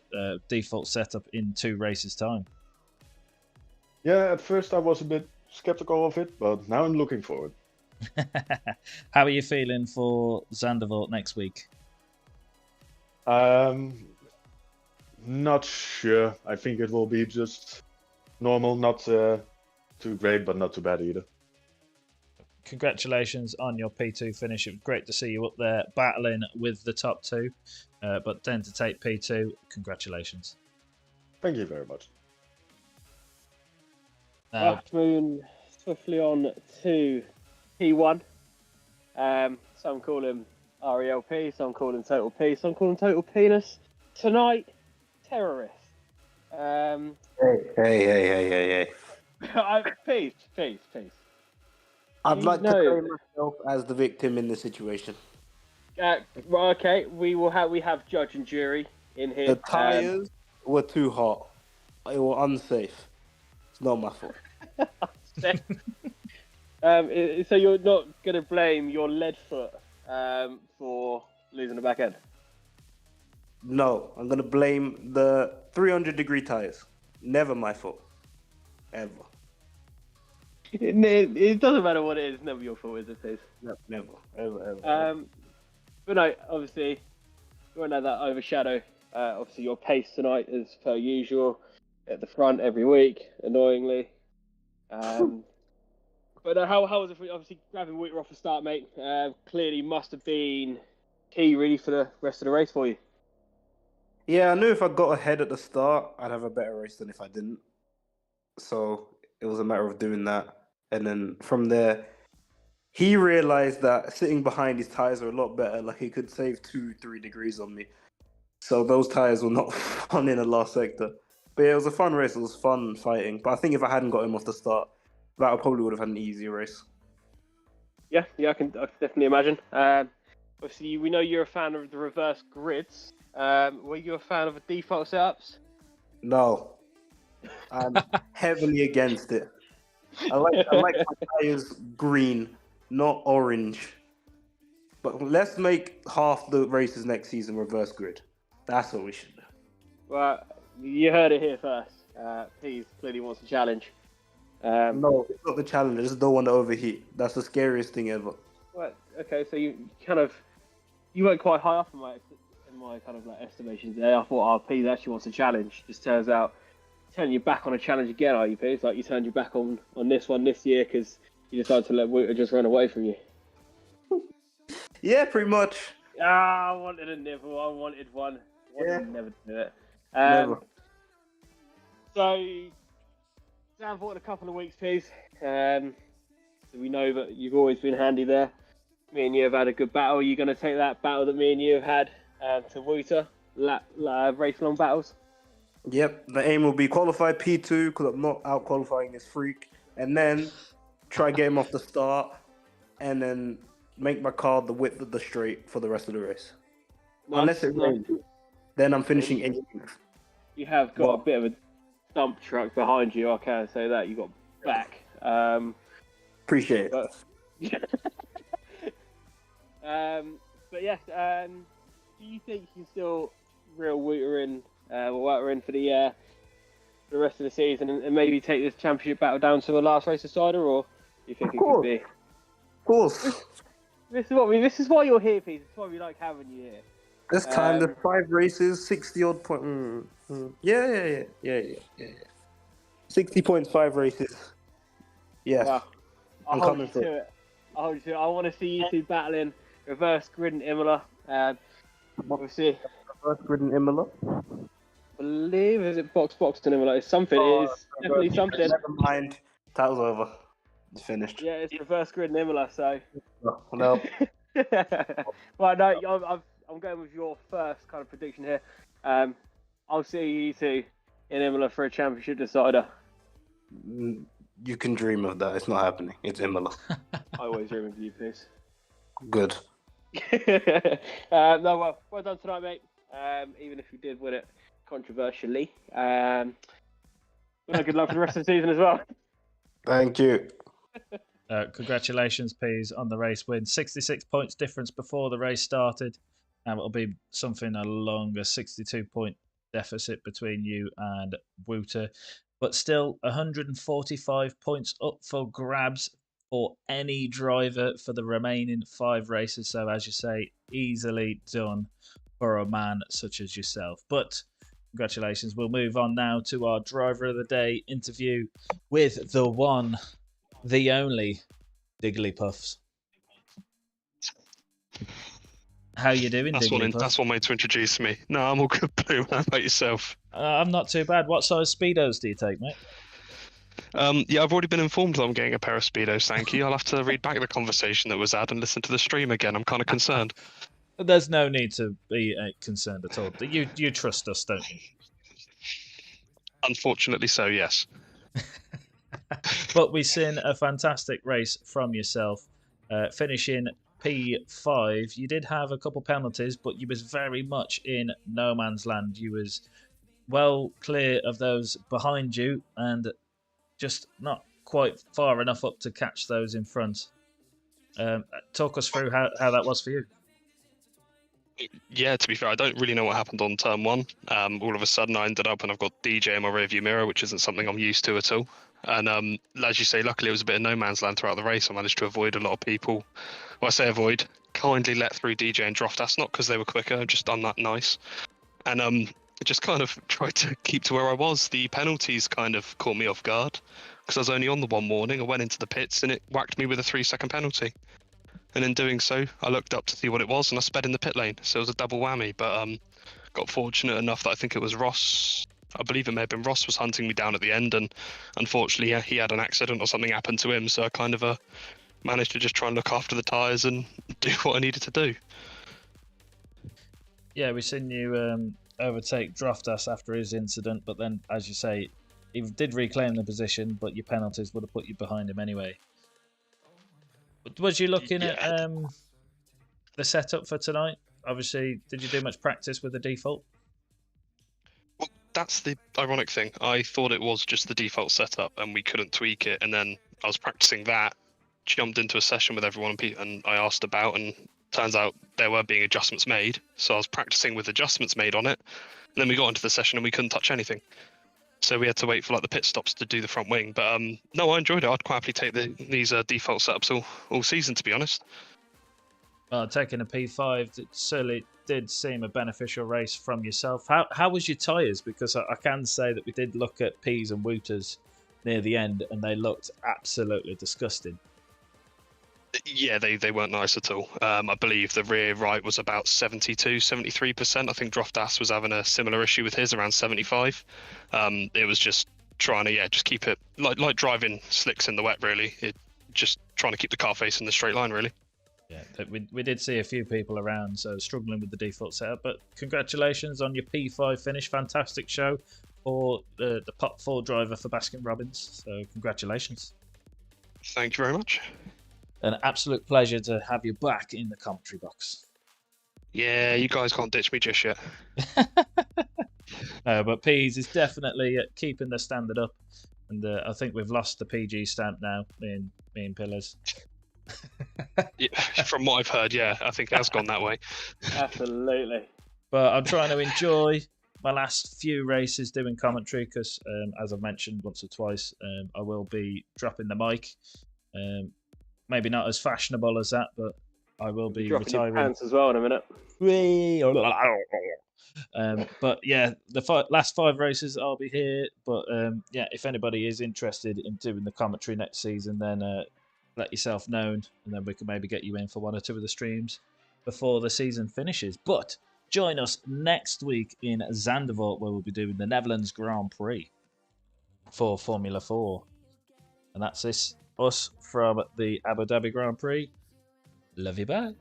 Speaker 2: default setup in 2 races' time.
Speaker 6: Yeah, at first I was a bit skeptical of it, but now I'm looking forward.
Speaker 2: How are you feeling for Zandvoort next week?
Speaker 6: Not sure. I think it will be just normal, not too great, but not too bad either.
Speaker 2: Congratulations on your P2 finish. It was great to see you up there battling with the top two. But then to take P2, congratulations.
Speaker 6: Thank you very much.
Speaker 3: Moving swiftly on to P1. Some call him RELP, some call him Total P, some call him Total Penis. Tonight, Terrorist.
Speaker 7: Hey.
Speaker 3: Peace.
Speaker 7: I'd like to play myself as the victim in this situation.
Speaker 3: Right, okay, we have judge and jury in here.
Speaker 7: The tyres were too hot. They were unsafe. It's not my fault.
Speaker 3: So you're not going to blame your lead foot for losing the back end?
Speaker 7: No, I'm going to blame the 300-degree tyres. Never my fault. Ever.
Speaker 3: It doesn't matter what it is. It's never your fault, is it, Piers?
Speaker 7: No, never. Ever.
Speaker 3: But no, obviously, we won't let that overshadow. Obviously, your pace tonight is per usual at the front every week, annoyingly. But how was it for you? Obviously, grabbing Wheater off the start, mate? Clearly must have been key, really, for the rest of the race for you.
Speaker 7: Yeah, I knew if I got ahead at the start, I'd have a better race than if I didn't. So it was a matter of doing that. And then from there, he realized that sitting behind his tyres are a lot better. Like, he could save 2-3 degrees on me. So those tyres were not fun in the last sector. But yeah, it was a fun race. It was fun fighting. But I think if I hadn't got him off the start, that I probably would have had an easier race.
Speaker 3: Yeah, I can definitely imagine. Obviously, we know you're a fan of the reverse grids. Were you a fan of the default setups?
Speaker 7: No. I'm heavily against it. I like my tyres green, not orange. But let's make half the races next season reverse grid. That's what we should do.
Speaker 3: Well, you heard it here first. Please, clearly wants a challenge.
Speaker 7: No, it's not the challenge. I just don't want to overheat. That's the scariest thing ever.
Speaker 3: Well, okay, so you weren't quite high up in my kind of like estimations there. I thought P actually wants a challenge. Just turns out turning your back on a challenge again, are you, P? It's like you turned your back on this one this year because you decided to let Wouter just run away from you.
Speaker 7: Yeah, pretty much.
Speaker 3: I wanted a nibble. I wanted one. Never do it.
Speaker 7: Never.
Speaker 3: So, Zandvoort in a couple of weeks, please. So we know that you've always been handy there. Me and you have had a good battle. Are you going to take that battle that me and you have had to Wouter? Race-long battles?
Speaker 7: Yep, the aim will be qualify P2 because I'm not out qualifying this freak, and then try get him off the start, and then make my car the width of the straight for the rest of the race.
Speaker 3: Nice.
Speaker 7: Unless it rains, then I'm finishing 18th.
Speaker 3: You have got a bit of a dump truck behind you. I can't say that. You got back.
Speaker 7: Appreciate it.
Speaker 3: But yes, do you think you can still reel Wouter in for the rest of the season and maybe take this championship battle down to the last race decider, or do you think it could be?
Speaker 7: Of course.
Speaker 3: This is why you're here, Pete. This is why we like having you here.
Speaker 7: This time, the 5 races, 60 odd point. Yeah. 60 points, 5 races. Yes.
Speaker 3: Well, I'll hold you to it. I want to see you two battling reverse grid and Imola. We'll see.
Speaker 7: Reverse grid and Imola?
Speaker 3: I believe is it box to Imola? It's something. It is definitely something.
Speaker 7: Never mind. That was over. It's finished.
Speaker 3: Yeah, it's reverse grid and Imola. So.
Speaker 7: No.
Speaker 3: Well, no, I'm going with your first kind of prediction here. I'll see you two in Imola for a championship decider.
Speaker 7: You can dream of that. It's not happening. It's Imola.
Speaker 3: I always dream of you, please.
Speaker 7: Good.
Speaker 3: No, well done tonight, mate. Even if you did win it controversially. Well, good luck for the rest of the season as well.
Speaker 7: Thank you.
Speaker 2: Congratulations, Peas, on the race win. 66 points difference before the race started. And it'll be something along a 62-point deficit between you and Wouter. but still 145 points up for grabs for any driver for the remaining 5 races. So, as you say, easily done for a man such as yourself. But congratulations. We'll move on now to our driver of the day interview with the one, the only Digglypuffs. How you doing, Digglypuff?
Speaker 8: That's one way to introduce me. No, I'm all good, Blue. How about yourself?
Speaker 2: I'm not too bad. What size Speedos do you take, mate?
Speaker 8: Yeah, I've already been informed that I'm getting a pair of Speedos, thank you. I'll have to read back the conversation that was had and listen to the stream again. I'm kind of concerned.
Speaker 2: There's no need to be concerned at all. You trust us, don't you?
Speaker 8: Unfortunately so, yes.
Speaker 2: But we've seen a fantastic race from yourself, finishing P5. You did have a couple penalties, but you was very much in no man's land. You was well clear of those behind you and just not quite far enough up to catch those in front. Talk us through how that was for you.
Speaker 8: Yeah, to be fair, I don't really know what happened on turn 1. All of a sudden I ended up and I've got DJ in my rearview mirror, which isn't something I'm used to at all. And as you say, luckily it was a bit of no man's land throughout the race. I managed to avoid a lot of people. Well, I say avoid, kindly let through DJ and Droftas, not because they were quicker, I've just done that nice. And just kind of tried to keep to where I was. The penalties kind of caught me off guard because I was only on the one warning. I went into the pits and it whacked me with a 3-second penalty. And in doing so, I looked up to see what it was and I sped in the pit lane. So it was a double whammy, but got fortunate enough that I think it was Ross. I believe it may have been Ross was hunting me down at the end, and unfortunately he had an accident or something happened to him. So I kind of managed to just try and look after the tyres and do what I needed to do.
Speaker 2: Yeah, we've seen you overtake Droftas after his incident, but then, as you say, he did reclaim the position, but your penalties would have put you behind him anyway. Was you looking at the setup for tonight? Obviously, did you do much practice with the default?
Speaker 8: Well, that's the ironic thing. I thought it was just the default setup and we couldn't tweak it. And then I was practicing that, jumped into a session with everyone and I asked about, and turns out there were being adjustments made. So I was practicing with adjustments made on it. And then we got into the session and we couldn't touch anything. So we had to wait for like the pit stops to do the front wing. But no, I enjoyed it. I'd quite happily take these default setups all season, to be honest.
Speaker 2: Well, taking a P5, it certainly did seem a beneficial race from yourself. How was your tyres? Because I can say that we did look at P's and Wooters near the end and they looked absolutely disgusting.
Speaker 8: Yeah, they weren't nice at all. I believe the rear right was about 72, 73%. I think Droftas was having a similar issue with his, around 75. It was just trying to, just keep it, like driving slicks in the wet, really. Just trying to keep the car facing the straight line, really.
Speaker 2: Yeah, we did see a few people around, so struggling with the default setup. But congratulations on your P5 finish. Fantastic show for the Pot 4 driver for Baskin-Robbins. So congratulations.
Speaker 8: Thank you very much.
Speaker 2: An absolute pleasure to have you back in the commentary box.
Speaker 8: Yeah, you guys can't ditch me just yet.
Speaker 2: But P's is definitely keeping the standard up, and I think we've lost the PG stamp now, me and Pillars.
Speaker 8: Yeah, from what I've heard, yeah, I think it has gone that way.
Speaker 3: Absolutely.
Speaker 2: But I'm trying to enjoy my last few races doing commentary because, as I've mentioned once or twice, I will be dropping the mic. Maybe not as fashionable as that, but I will be
Speaker 3: dropping
Speaker 2: retiring.
Speaker 3: Your pants as well in a minute.
Speaker 2: But yeah, the last 5 races I'll be here. But yeah, if anybody is interested in doing the commentary next season, then let yourself known, and then we can maybe get you in for 1 or 2 of the streams before the season finishes. But join us next week in Zandvoort, where we'll be doing the Netherlands Grand Prix for Formula 4. And that's us from the Abu Dhabi Grand Prix. Love you, bye.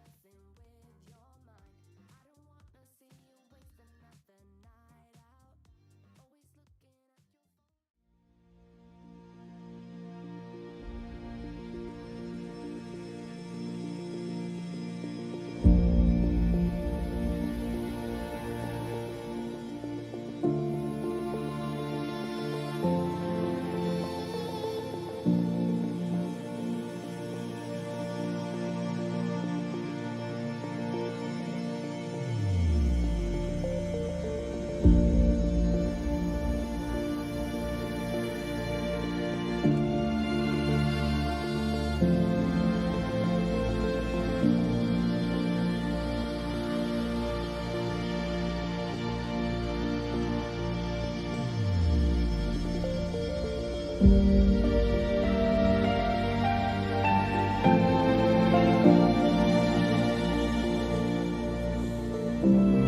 Speaker 9: you.